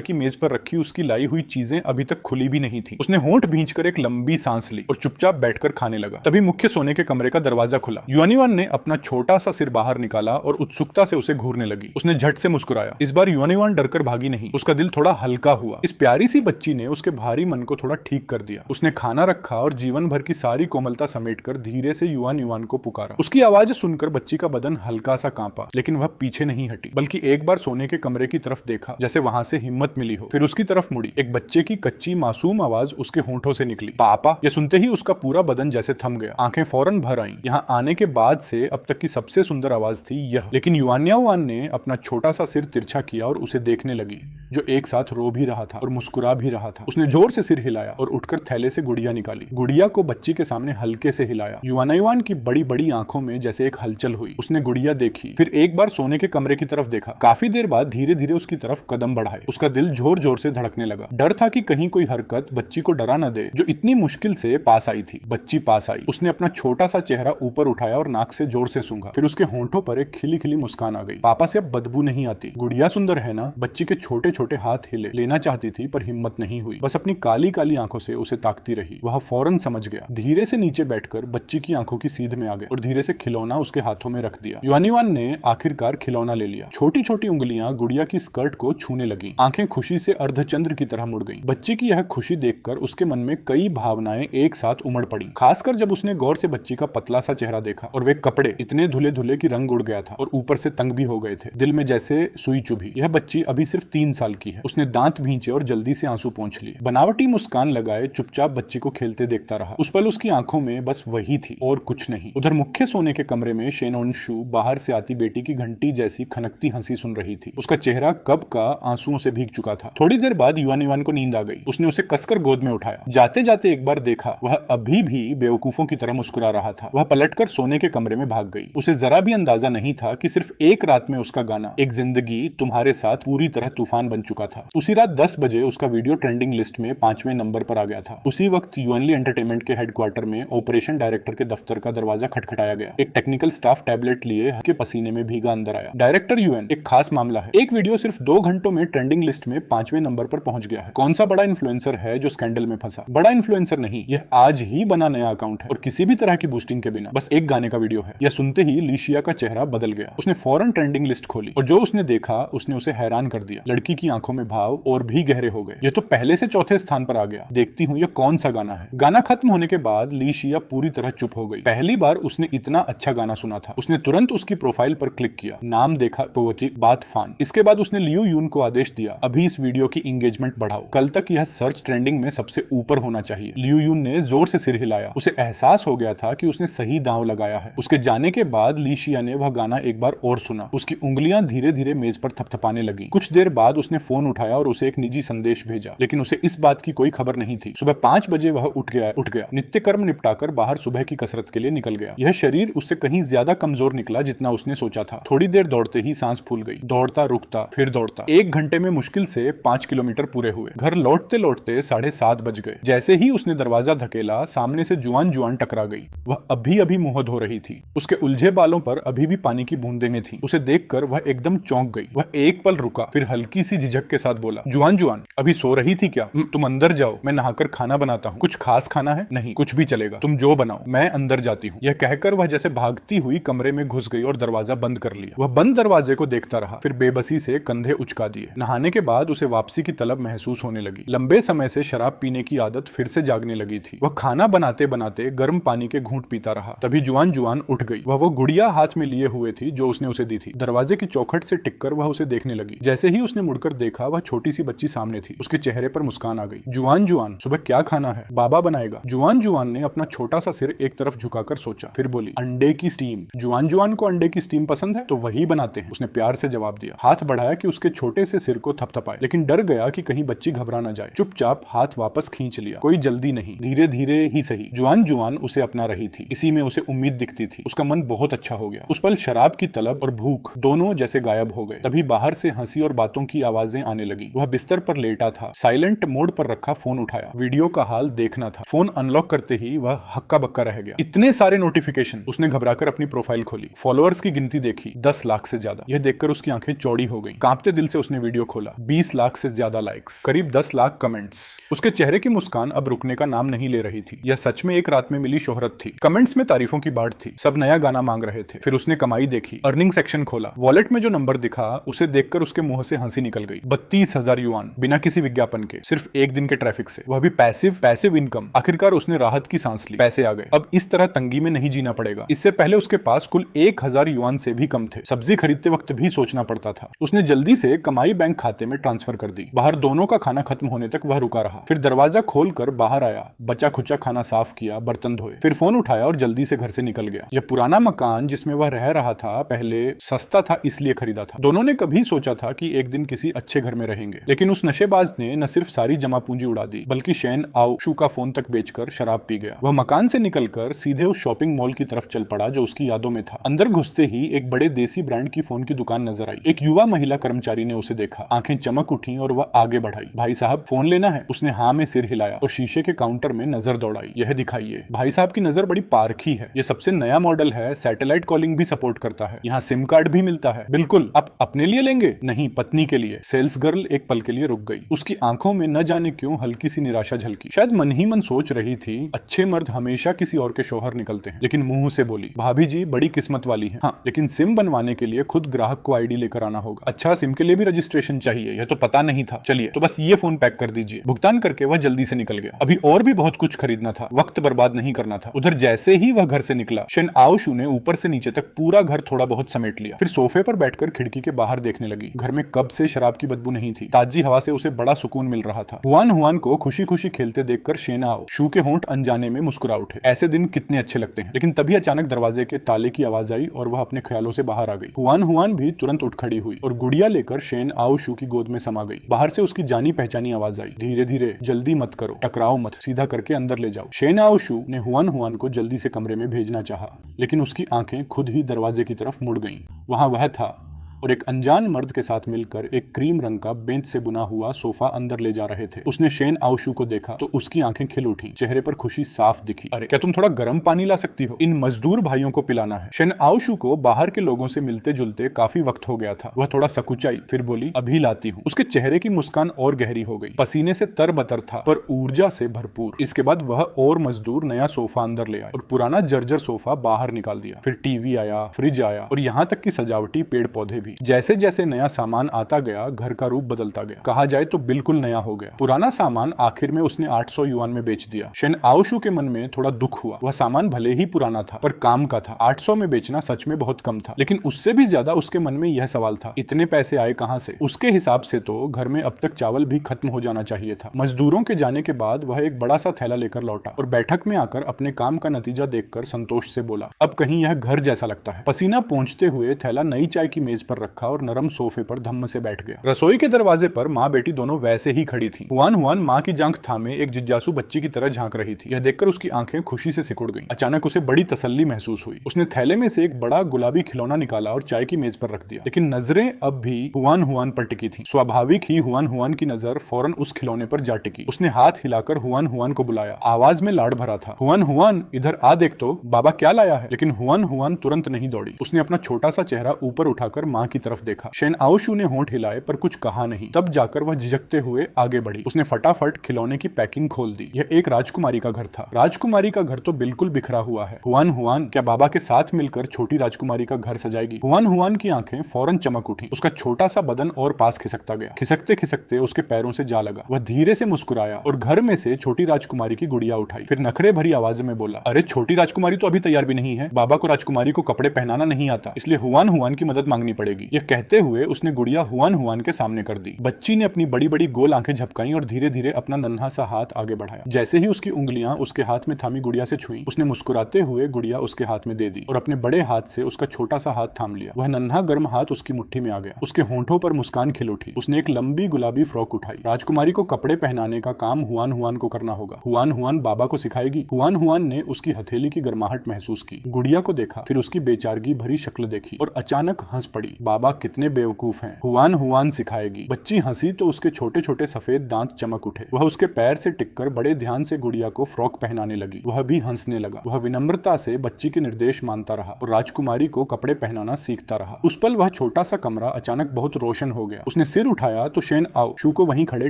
[SPEAKER 1] की मेज पर रखी उसकी लाई हुई चीजें अभी तक खुली भी नहीं थी। उसने होंठ भींचकर एक लंबी सांस ली और चुपचाप बैठकर खाने लगा। तभी मुख्य सोने के कमरे का दरवाजा खुला। युआन युआन ने अपना छोटा सा सिर बाहर निकाला और उत्सुकता से उसे घूरने लगी। उसने झट से मुस्कुराया। इस बार युआन युआन डरकर भागी नहीं। उसका दिल थोड़ा हल्का हुआ। इस प्यारी सी बच्ची ने उसके भारी मन को थोड़ा ठीक कर दिया। उसने खाना रखा और जीवन भर की सारी कोमलता समेटकर धीरे से युआन युआन को पुकारा। उसकी आवाज सुनकर बच्ची का बदन हल्का सा कांपा, लेकिन वह पीछे नहीं हटी, बल्कि एक बार सोने के कमरे की तरफ देखा, जैसे वहां से हिम्मत मिली हो। फिर उसकी तरफ मुड़ी। एक बच्चे की कच्ची मासूम आवाज उसके होंठों से निकली, पापा। यह सुनते ही उसका पूरा बदन जैसे थम गया। आंखें फौरन भर आईं। यहाँ आने के बाद से अब तक की सबसे सुंदर आवाज थी यह। लेकिन युआन युआन ने अपना छोटा सा सिर तिरछा किया और उसे देखने लगी, जो एक साथ रो भी रहा था और मुस्कुरा भी रहा था। उसने जोर से सिर हिलाया और उठकर थैले से गुड़िया निकाली। गुड़िया को बच्ची के सामने हल्के से हिलाया। युआन युआन की बड़ी बड़ी आंखों में जैसे एक हलचल हुई। उसने गुड़िया देखी, फिर एक बार सोने के कमरे की तरफ देखा। काफी देर बाद धीरे धीरे उसकी तरफ कदम बढ़ाए। उसका दिल जोर जोर से धड़कने लगा। डर था कि कहीं कोई हरकत बच्ची को डरा न दे, जो इतनी मुश्किल से पास आई थी। बच्ची पास आई। उसने अपना छोटा सा चेहरा ऊपर उठाया और नाक से जोर से सूंघा। फिर उसके होंठों पर एक खिली खिली मुस्कान आ गई। पापा से अब बदबू नहीं आती। गुड़िया सुंदर है ना? बच्ची के छोटे छोटे हाथ हिले। लेना चाहती थी पर हिम्मत नहीं हुई। बस अपनी काली काली आंखों से उसे ताकती रही। वह फौरन समझ गया। धीरे से नीचे बैठकर बच्ची की आंखों की सीध में आ गया और धीरे से खिलौना उसके हाथों में रख दिया। युआन युआन ने आखिरकार खिलौना ले लिया। छोटी छोटी उंगलियां उंगलियां गुड़िया की स्कर्ट को छूने लगी। आंखें खुशी से अर्धचंद्र की तरह मुड़ गईं। बच्ची की यह खुशी देखकर उसके मन में कई भावनाएं एक साथ उमड़ पड़ी, खासकर जब उसने गौर से बच्ची का पतला सा चेहरा देखा और वे कपड़े इतने धुले धुले की रंग उड़ गया था और ऊपर से तंग भी हो गए थे। दिल में जैसे सुई चुभी। यह बच्ची अभी सिर्फ 3 साल की है। उसने दांत भींचे और जल्दी से आंसू पोंछ लिए। बनावटी मुस्कान लगाए चुपचाप बच्ची को खेलते देखता रहा। उस पल उसकी आंखों में बस वही थी और कुछ नहीं। उधर मुख्य सोने के कमरे में शेनोनशु बाहर से आती बेटी की घंटी जैसी खनकती हंसी सुन रही थी। उसका चेहरा कब का आंसुओं से भीग चुका था। थोड़ी देर बाद युआन को नींद आ गई। उसने उसे कसकर गोद में उठाया। जाते जाते एक बार देखा, वह अभी भी बेवकूफों की तरह मुस्कुरा रहा था। वह पलटकर सोने के कमरे में भाग गई। उसे जरा भी अंदाजा नहीं था कि सिर्फ एक रात में उसका गाना एक जिंदगी तुम्हारे साथ पूरी तरह तूफान बन चुका था। उसी रात 10 बजे उसका वीडियो ट्रेंडिंग लिस्ट में 5वें नंबर पर आ गया था। उसी वक्त यूएनली एंटरटेनमेंट के हेडक्वार्टर में ऑपरेशन डायरेक्टर के दफ्तर का दरवाजा खटखटाया गया। एक टेक्निकल स्टाफ टैबलेट लिए हल्के पसीने में भीगा अंदर आया। डायरेक्टर यूएन, एक खास मामला है। एक वीडियो सिर्फ 2 घंटों में ट्रेंडिंग लिस्ट में 5वें नंबर पर पहुंच गया है। कौन सा बड़ा इन्फ्लुएंसर है जो स्कैंडल में फंसा? बड़ा इन्फ्लुएंसर नहीं, यह आज ही बना नया अकाउंट है और किसी भी तरह की बूस्टिंग के बिना बस एक गाने का वीडियो है। यह सुनते ही लीशिया का चेहरा बदल गया। उसने फौरन ट्रेंडिंग लिस्ट खोली और जो उसने देखा उसने उसे हैरान कर दिया। लड़की की आंखों में भाव और भी गहरे हो गए। ये तो पहले से चौथे स्थान पर आ गया। देखती हूँ ये कौन सा गाना है। गाना खत्म होने के बाद लीशिया पूरी तरह चुप हो गई। पहली बार उसने इतना अच्छा गाना सुना था। उसने तुरंत उसकी प्रोफाइल पर क्लिक किया, नाम देखा तो वो थी बात फान। इसके बाद उसने लियू यून को आदेश दिया, अभी इस वीडियो की इंगेजमेंट बढ़ाओ। कल तक यह सर्च ट्रेंडिंग में सबसे ऊपर होना चाहिए। लियू यून ने जोर से सिर हिलाया। उसे एहसास हो गया था कि उसने सही दांव लगाया है। उसके जाने के बाद लीशिया ने वह गाना एक बार और सुना। उसकी उंगलियां धीरे धीरे मेज पर थपथपाने लगी। कुछ देर बाद उसने फोन उठाया और उसे एक निजी संदेश भेजा, लेकिन उसे इस बात की कोई खबर नहीं थी। सुबह 5 बजे वह उठ गया। नित्य कर्म निपटाकर बाहर सुबह की कसरत के लिए निकल गया। यह शरीर उससे कहीं ज्यादा कमजोर निकला जितना उसने सोचा था। थोड़ी देर दौड़ते ही सांस फूल गई। दौड़ता रुकता फिर दौड़ता। 1 घंटे में मुश्किल से 5 किलोमीटर पूरे हुए। घर लौटते लौटते 7:30 बज गए। जैसे ही उसने दरवाजा धकेला, सामने से जुआन टकरा गई। वह अभी अभी मुंह धो रही थी। उसके उलझे बालों पर अभी भी पानी की बूंदें थी। उसे देखकर वह एकदम चौंक गई। वह एक पल रुका, फिर हल्की सी झिझक के साथ बोला, जुआन अभी सो रही थी क्या? तुम अंदर जाओ, मैं नहाकर खाना बनाता हूँ। कुछ खास खाना है? नहीं, कुछ भी चलेगा, तुम जो बनाओ, मैं अंदर जाती हूँ। यह कहकर वह जैसे भागती हुई कमरे में घुस गई और दरवाजा बंद कर लिया। वह बंद दरवाजे को देखता रहा, फिर बेबसी से कंधे उचका दिए। नहाने के बाद उसे वापसी की तलब महसूस होने लगी। लंबे समय से शराब पीने की आदत फिर से जागने लगी थी। वह खाना बनाते बनाते गर्म पानी के घूंट पीता रहा। तभी जुआन उठ गई। वह वो गुड़िया हाथ में लिए हुए थी जो उसने उसे दी थी। दरवाजे की चौखट से टिककर वह उसे देखने लगी। जैसे ही उसने मुड़कर देखा, वह छोटी सी बच्ची सामने थी। उसके चेहरे पर मुस्कान आ गई। जुआन सुबह क्या खाना है? बाबा बनाएगा। जुआन ने अपना छोटा सा सिर एक तरफ झुकाकर सोचा, फिर बोली, अंडे की स्टीम। जुआन को अंडे की स्टीम पसंद है तो वही बनाते हैं, उसने प्यार से जवाब दिया। हाथ बढ़ाया कि उसके छोटे से सिर को थपथपाए, लेकिन डर गया कि कहीं बच्ची घबरा न जाए। चुपचाप हाथ वापस खींच लिया। कोई जल्दी नहीं, धीरे धीरे ही सही। जुआन उसे अपना रही थी। इसी में उसे उम्मीद दिखती थी। उसका मन बहुत अच्छा हो गया। उस पल शराब की तलब और भूख दोनों जैसे गायब हो गए। तभी बाहर से हंसी और बातों की आवाजें आने लगी। वह बिस्तर पर लेटा था, साइलेंट मोड पर रखा फोन उठाया। वीडियो का हाल देखना था। फोन अनलॉक करते ही वह हक्का बक्का रह गया। इतने सारे नोटिफिकेशन। उसने घबराकर अपनी प्रोफाइल खोली। फॉलोअर्स की गिनती देखी, 10 लाख से ज्यादा। यह देखकर उसकी आंखें चौड़ी हो गईं। कांपते दिल से उसने वीडियो खोला। 20 लाख से ज्यादा लाइक्स, करीब 10 लाख कमेंट्स। उसके चेहरे की मुस्कान अब रुकने का नाम नहीं ले रही थी। यह सच में एक रात में मिली शोहरत थी। कमेंट्स में तारीफों की बाढ़ थी। सब नया गाना मांग रहे थे। फिर उसने कमाई देखी, अर्निंग सेक्शन खोला। वॉलेट में जो नंबर दिखा उसे देखकर उसके मुंह से हंसी निकल गई। 32,000 युआन, बिना किसी विज्ञापन के, सिर्फ एक दिन के ट्रैफिक से, वह भी पैसिव इनकम। आखिरकार उसने राहत की सांस ली। पैसे आ गए। अब इस तरह तंगी में नहीं जीना पड़ेगा। इससे पहले उसके पास कुल 1,000 युआन से भी कम थे। सब्जी खरीदते वक्त भी सोचना पड़ता था। उसने जल्दी से कमाई बैंक खाते में ट्रांसफर कर दी। बाहर दोनों का खाना खत्म होने तक वह रुका रहा। फिर दरवाजा खोलकर बाहर आया, बचा खुचा खाना साफ किया, बर्तन धोए, फिर फोन उठाया और जल्दी से घर से निकल गया। यह पुराना मकान जिसमें वह रह रहा था पहले सस्ता था इसलिए खरीदा था। दोनों ने कभी सोचा था कि एक दिन किसी अच्छे घर में रहेंगे, लेकिन उस नशेबाज ने न सिर्फ सारी जमा पूंजी उड़ा दी, बल्कि शेन आउशु का फोन तक बेचकर शराब पी गया। वह मकान से निकलकर सीधे उस शॉपिंग मॉल की तरफ चल पड़ा जो उसकी यादों में था। अंदर घुसते ही एक बड़े देसी ब्रांड की फोन की दुकान नजर आई। एक युवा महिला कर्मचारी ने उसे देखा। आंखें चमक उठी और वह आगे बढ़ाई। भाई साहब, फोन लेना है? उसने हाँ में सिर हिलाया और शीशे के काउंटर में नजर दौड़ाई। यह दिखाइए। भाई साहब की नजर बड़ी पारखी है। यह सबसे नया मॉडल है, सैटेलाइट कॉलिंग भी सपोर्ट करता है, यहाँ सिम कार्ड भी मिलता है। बिल्कुल। आप अपने लिए लेंगे? नहीं, पत्नी के लिए। सेल्स गर्ल एक पल के लिए रुक गई। उसकी आंखों में न जाने क्यों हल्की सी निराशा झलकी। शायद मन ही मन सोच रही थी, अच्छे मर्द हमेशा किसी और के शौहर निकलते हैं। लेकिन मुंह से बोली, भाभी जी बड़ी किस्मत वाली है। हाँ, लेकिन सिम बनवाने के लिए खुद ग्राहक को आईडी लेकर कराना होगा। अच्छा, सिम के लिए भी रजिस्ट्रेशन चाहिए, यह तो पता नहीं था। चलिए तो बस ये फोन पैक कर दीजिए। भुगतान करके वह जल्दी से निकल गया। अभी और भी बहुत कुछ खरीदना था, वक्त बर्बाद नहीं करना था। उधर जैसे ही वह घर से निकला, शेन आओशु ने ऊपर से नीचे तक पूरा घर थोड़ा बहुत समेट लिया। फिर सोफे पर बैठकर खिड़की के बाहर देखने लगी। घर में कब से शराब की बदबू नहीं थी। ताजी हवा से उसे बड़ा सुकून मिल रहा था। हुआन हुआन को खुशी खुशी खेलते देखकर शेन आओशु के होंठ अनजाने में मुस्कुरा उठे। ऐसे दिन कितने अच्छे लगते हैं। लेकिन तभी अचानक दरवाजे के ताले की आवाज आई और वह अपने ख्यालों से बाहर आ गई। हुआन हुआन भी तुरंत उठ खड़ी हुई और गुड़िया लेकर शेन आओशु की गोद में समा गई। बाहर से उसकी जानी पहचानी आवाज आई, धीरे धीरे, जल्दी मत करो, टकराओ मत, सीधा करके अंदर ले जाओ। शेन आओशु ने हुआन हुआन को जल्दी से कमरे में भेजना चाहा, लेकिन उसकी आंखें खुद ही दरवाजे की तरफ मुड़ गईं। वहां वह था और एक अनजान मर्द के साथ मिलकर एक क्रीम रंग का बेंच से बुना हुआ सोफा अंदर ले जा रहे थे। उसने शेन आओशु को देखा तो उसकी आंखें खिल उठी, चेहरे पर खुशी साफ दिखी। अरे क्या तुम थोड़ा गर्म पानी ला सकती हो? इन मजदूर भाइयों को पिलाना है। शेन आओशु को बाहर के लोगों से मिलते जुलते काफी वक्त हो गया था। वह थोड़ा सकुचाई, फिर बोली, अभी लाती हूँ। उसके चेहरे की मुस्कान और गहरी हो गई, पसीने से तरबतर था पर ऊर्जा से भरपूर। इसके बाद वह और मजदूर नया सोफा अंदर ले आए और पुराना जर्जर सोफा बाहर निकाल दिया। फिर टीवी आया, फ्रिज आया और यहाँ तक कि सजावटी पेड़ पौधे भी। जैसे जैसे नया सामान आता गया, घर का रूप बदलता गया। कहा जाए तो बिल्कुल नया हो गया। पुराना सामान आखिर में उसने 800 युआन में बेच दिया। शेन आओशु के मन में थोड़ा दुख हुआ। वह सामान भले ही पुराना था पर काम का था। 800 में बेचना सच में बहुत कम था, लेकिन उससे भी ज्यादा उसके मन में यह सवाल था, इतने पैसे आए कहां से? उसके हिसाब से तो घर में अब तक चावल भी खत्म हो जाना चाहिए था। मजदूरों के जाने के बाद वह एक बड़ा सा थैला लेकर लौटा और बैठक में आकर अपने काम का नतीजा देखकर संतोष से बोला, अब कहीं यह घर जैसा लगता है। पसीना पोंछते हुए थैला नई चाय की मेज पर रखा और नरम सोफे पर धम्म से बैठ गया। रसोई के दरवाजे पर माँ बेटी दोनों वैसे ही खड़ी थी। हुआन हुआन माँ की जांघ थामे एक जिज्ञासु बच्ची की तरह झांक रही थी। यह देखकर उसकी आंखें खुशी से सिकुड़ गईं। अचानक उसे बड़ी तसल्ली महसूस हुई। उसने थैले में से एक बड़ा गुलाबी खिलौना निकाला और चाय की मेज पर रख दिया। लेकिन नजरें अब भी हुआन हुआन पर टिकी थी। स्वाभाविक ही हुआन हुआन की नजर फौरन उस खिलौने पर जा टिकी। उसने हाथ हिलाकर हुआन हुआन को बुलाया। आवाज में लाड़ भरा था, हुआन हुआन इधर आ देख तो, बाबा क्या लाया है? लेकिन हुआन हुआन तुरंत नहीं दौड़ी। उसने अपना छोटा सा चेहरा ऊपर उठाकर माँ की तरफ देखा। शेन आओशु ने होंठ हिलाए पर कुछ कहा नहीं। तब जाकर वह झिझकते हुए आगे बढ़ी। उसने फटाफट खिलौने की पैकिंग खोल दी। यह एक राजकुमारी का घर था। राजकुमारी का घर तो बिल्कुल बिखरा हुआ है। हुआन हुआन क्या बाबा के साथ मिलकर छोटी राजकुमारी का घर सजाएगी? हुआन हुआन की आंखें फौरन चमक उठी। उसका छोटा सा बदन और पास खिसकता गया। खिसकते खिसकते उसके पैरों से जा लगा। वह धीरे से मुस्कुराया और घर में से छोटी राजकुमारी की गुड़िया उठाई। फिर नखरे भरी आवाज में बोला, अरे छोटी राजकुमारी तो अभी तैयार भी नहीं है। बाबा को राजकुमारी को कपड़े पहनाना नहीं आता, इसलिए हुआन हुआन की मदद मांगनी पड़ेगी। यह कहते हुए उसने गुड़िया हुआन हुआन के सामने कर दी। बच्ची ने अपनी बड़ी बड़ी गोल आंखें झपकाई और धीरे धीरे अपना नन्हा सा हाथ आगे बढ़ाया। जैसे ही उसकी उंगलियां उसके हाथ में थामी गुड़िया से छुई, उसने मुस्कुराते हुए गुड़िया उसके हाथ में दे दी और अपने बड़े हाथ से उसका छोटा सा हाथ थाम लिया। वह नन्हा गर्म हाथ उसकी मुट्ठी में आ गया। उसके होंठों पर मुस्कान खिल उठी। उसने एक लंबी गुलाबी फ्रॉक उठाई। राजकुमारी को कपड़े पहनाने का काम हुआन हुआन को करना होगा। हुआन हुआन बाबा को सिखाएगी। हुआन हुआन ने उसकी हथेली की गर्माहट महसूस की। गुड़िया को देखा, फिर उसकी बेचारगी भरी शक्ल देखी और अचानक हंस पड़ी। बाबा कितने बेवकूफ हैं, हुआन हुआन सिखाएगी। बच्ची हंसी तो उसके छोटे छोटे सफेद दांत चमक उठे। वह उसके पैर से टिककर बड़े ध्यान से गुड़िया को फ्रॉक पहनाने लगी। वह भी हंसने लगा। वह विनम्रता से बच्ची के निर्देश मानता रहा और राजकुमारी को कपड़े पहनाना सीखता रहा। उस पल वह छोटा सा कमरा अचानक बहुत रोशन हो गया। उसने सिर उठाया तो शेन आओशु को वहीं खड़े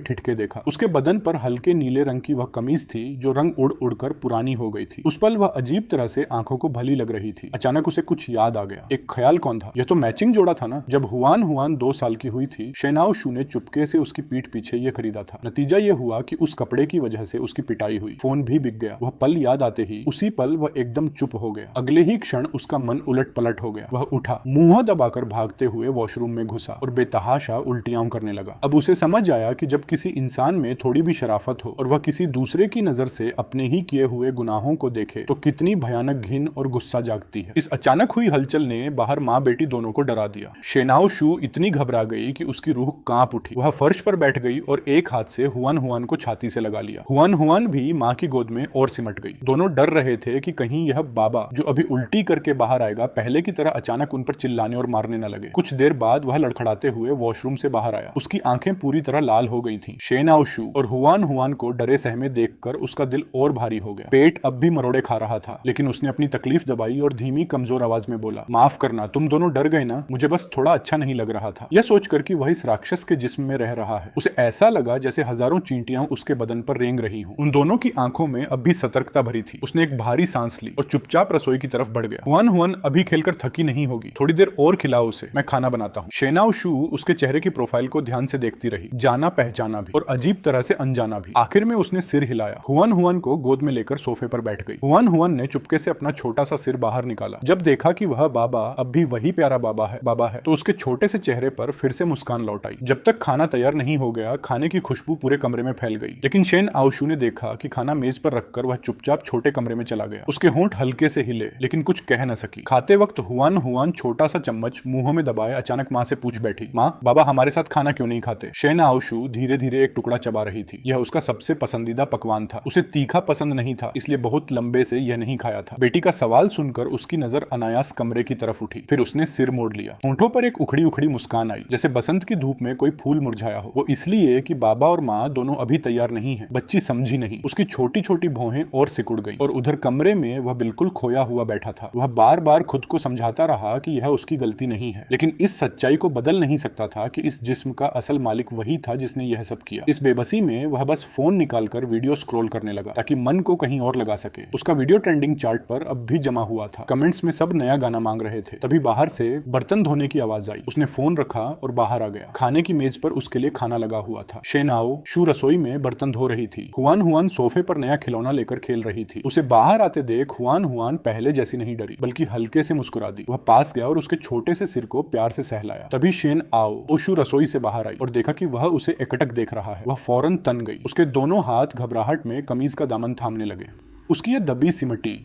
[SPEAKER 1] ठिठके देखा। उसके बदन पर हल्के नीले रंग की वह कमीज थी जो रंग उड़ उड़कर पुरानी हो गई थी। उस पल वह अजीब तरह से आंखों को भली लग रही थी। अचानक उसे कुछ याद आ गया। एक ख्याल कौन था? यह तो मैचिंग जोड़ा था ना। जब हुआन हुआन 2 साल की हुई थी, शेन आओशु ने चुपके से उसकी पीठ पीछे यह खरीदा था। नतीजा यह हुआ कि उस कपड़े की वजह से उसकी पिटाई हुई। फोन भी बिक गया। वह पल याद आते ही उसी पल वह एकदम चुप हो गया। अगले ही क्षण उसका मन उलट पलट हो गया। वह उठा, मुंह दबाकर भागते हुए वॉशरूम में घुसा और बेतहाशा उल्टियां करने लगा। अब उसे समझ आया कि जब किसी इंसान में थोड़ी भी शराफत हो और वह किसी दूसरे की नजर से अपने ही किए हुए गुनाहों को देखे तो कितनी भयानक घिन और गुस्सा जागती है। इस अचानक हुई हलचल ने बाहर माँ बेटी दोनों को डरा दिया। शेन आओशु इतनी घबरा गई कि उसकी रूह कांप उठी। वह फर्श पर बैठ गई और एक हाथ से हुआन हुआन को छाती से लगा लिया। हुआन हुआन भी माँ की गोद में और सिमट गई। दोनों डर रहे थे कि कहीं यह बाबा जो अभी उल्टी करके बाहर आएगा पहले की तरह अचानक उन पर चिल्लाने और मारने न लगे। कुछ देर बाद वह लड़खड़ाते हुए वॉशरूम से बाहर आया। उसकी आंखें पूरी तरह लाल हो गई थीं। शेन आओशु और हुआन हुआन को डरे सहमे देखकर उसका दिल और भारी हो गया। पेट अब भी मरोड़े खा रहा था, लेकिन उसने अपनी तकलीफ दबाई और धीमी कमजोर आवाज में बोला, माफ करना, तुम दोनों डर गए ना, मुझे बस बस थोड़ा अच्छा नहीं लग रहा था। यह सोचकर कि वह इस राक्षस के जिस्म में रह रहा है, उसे ऐसा लगा जैसे हजारों चींटियां उसके बदन पर रेंग रही हूं। उन दोनों की आंखों में अब भी सतर्कता भरी थी। उसने एक भारी सांस ली और चुपचाप रसोई की तरफ बढ़ गया। हुआन हुआन अभी खेलकर थकी नहीं होगी, थोड़ी देर और खिलाओ उसे, मैं खाना बनाता हूँ। शेनाओ शू उसके चेहरे की प्रोफाइल को ध्यान से देखती रही, जाना पहचाना भी और अजीब तरह से अनजाना भी। आखिर में उसने सिर हिलाया। हुआन हुआन को गोद में लेकर सोफे पर बैठ गई। हुआन हुआन ने चुपके से अपना छोटा सा सिर बाहर निकाला। जब देखा कि वह बाबा अब भी वही प्यारा बाबा है तो उसके छोटे से चेहरे पर फिर से मुस्कान लौट आई। जब तक खाना तैयार नहीं हो गया, खाने की खुशबू पूरे कमरे में फैल गई। लेकिन शेन आओशू ने देखा कि खाना मेज पर रखकर वह चुपचाप छोटे कमरे में चला गया। उसके होंठ हल्के से हिले लेकिन कुछ कह न सकी। खाते वक्त हुआन हुआन छोटा सा चम्मच मुंह में दबाए अचानक माँ से पूछ बैठी, माँ, बाबा हमारे साथ खाना क्यों नहीं खाते? शेन आओशू धीरे धीरे एक टुकड़ा चबा रही थी। यह उसका सबसे पसंदीदा पकवान था। उसे तीखा पसंद नहीं था, इसलिए बहुत लंबे से यह नहीं खाया था। बेटी का सवाल सुनकर उसकी नजर अनायास कमरे की तरफ उठी। फिर उसने सिर मोड़ लिया। होंठों पर एक उखड़ी उखड़ी मुस्कान आई, जैसे बसंत की धूप में कोई फूल मुरझाया हो। वो इसलिए कि बाबा और माँ दोनों अभी तैयार नहीं है। बच्ची समझी नहीं। उसकी छोटी छोटी भौहें और सिकुड़ गई और उधर कमरे में वह बिल्कुल खोया हुआ बैठा था। वह बार बार खुद को समझाता रहा कि यह उसकी गलती नहीं है, लेकिन इस सच्चाई को बदल नहीं सकता था कि इस जिस्म का असल मालिक वही था जिसने यह सब किया। इस बेबसी में वह बस फोन निकालकर वीडियो स्क्रॉल करने लगा ताकि मन को कहीं और लगा सके। उसका वीडियो ट्रेंडिंग चार्ट पर अब भी जमा हुआ था। कमेंट्स में सब नया गाना मांग रहे थे। तभी बाहर से बर्तन धोने की आवाज आई। उसने फोन रखा और बाहर आ गया। खाने की मेज पर उसके लिए खाना लगा हुआ था। शेनाओ शू रसोई में बर्तन धो रही थी। हुआन हुआन सोफे पर नया खिलौना लेकर खेल रही थी। उसे बाहर आते देख हुआन हुआन पहले जैसी नहीं डरी, बल्कि हल्के से मुस्कुरा दी। वह पास गया और उसके छोटे से सिर को प्यार से सहलाया। तभी शेन आओ ओशु रसोई से बाहर आई और देखा कि वह उसे एकटक देख रहा है। वह फौरन तन गई। उसके दोनों हाथ घबराहट में कमीज का दामन थामने लगे। उसकी यह दबी सिमटी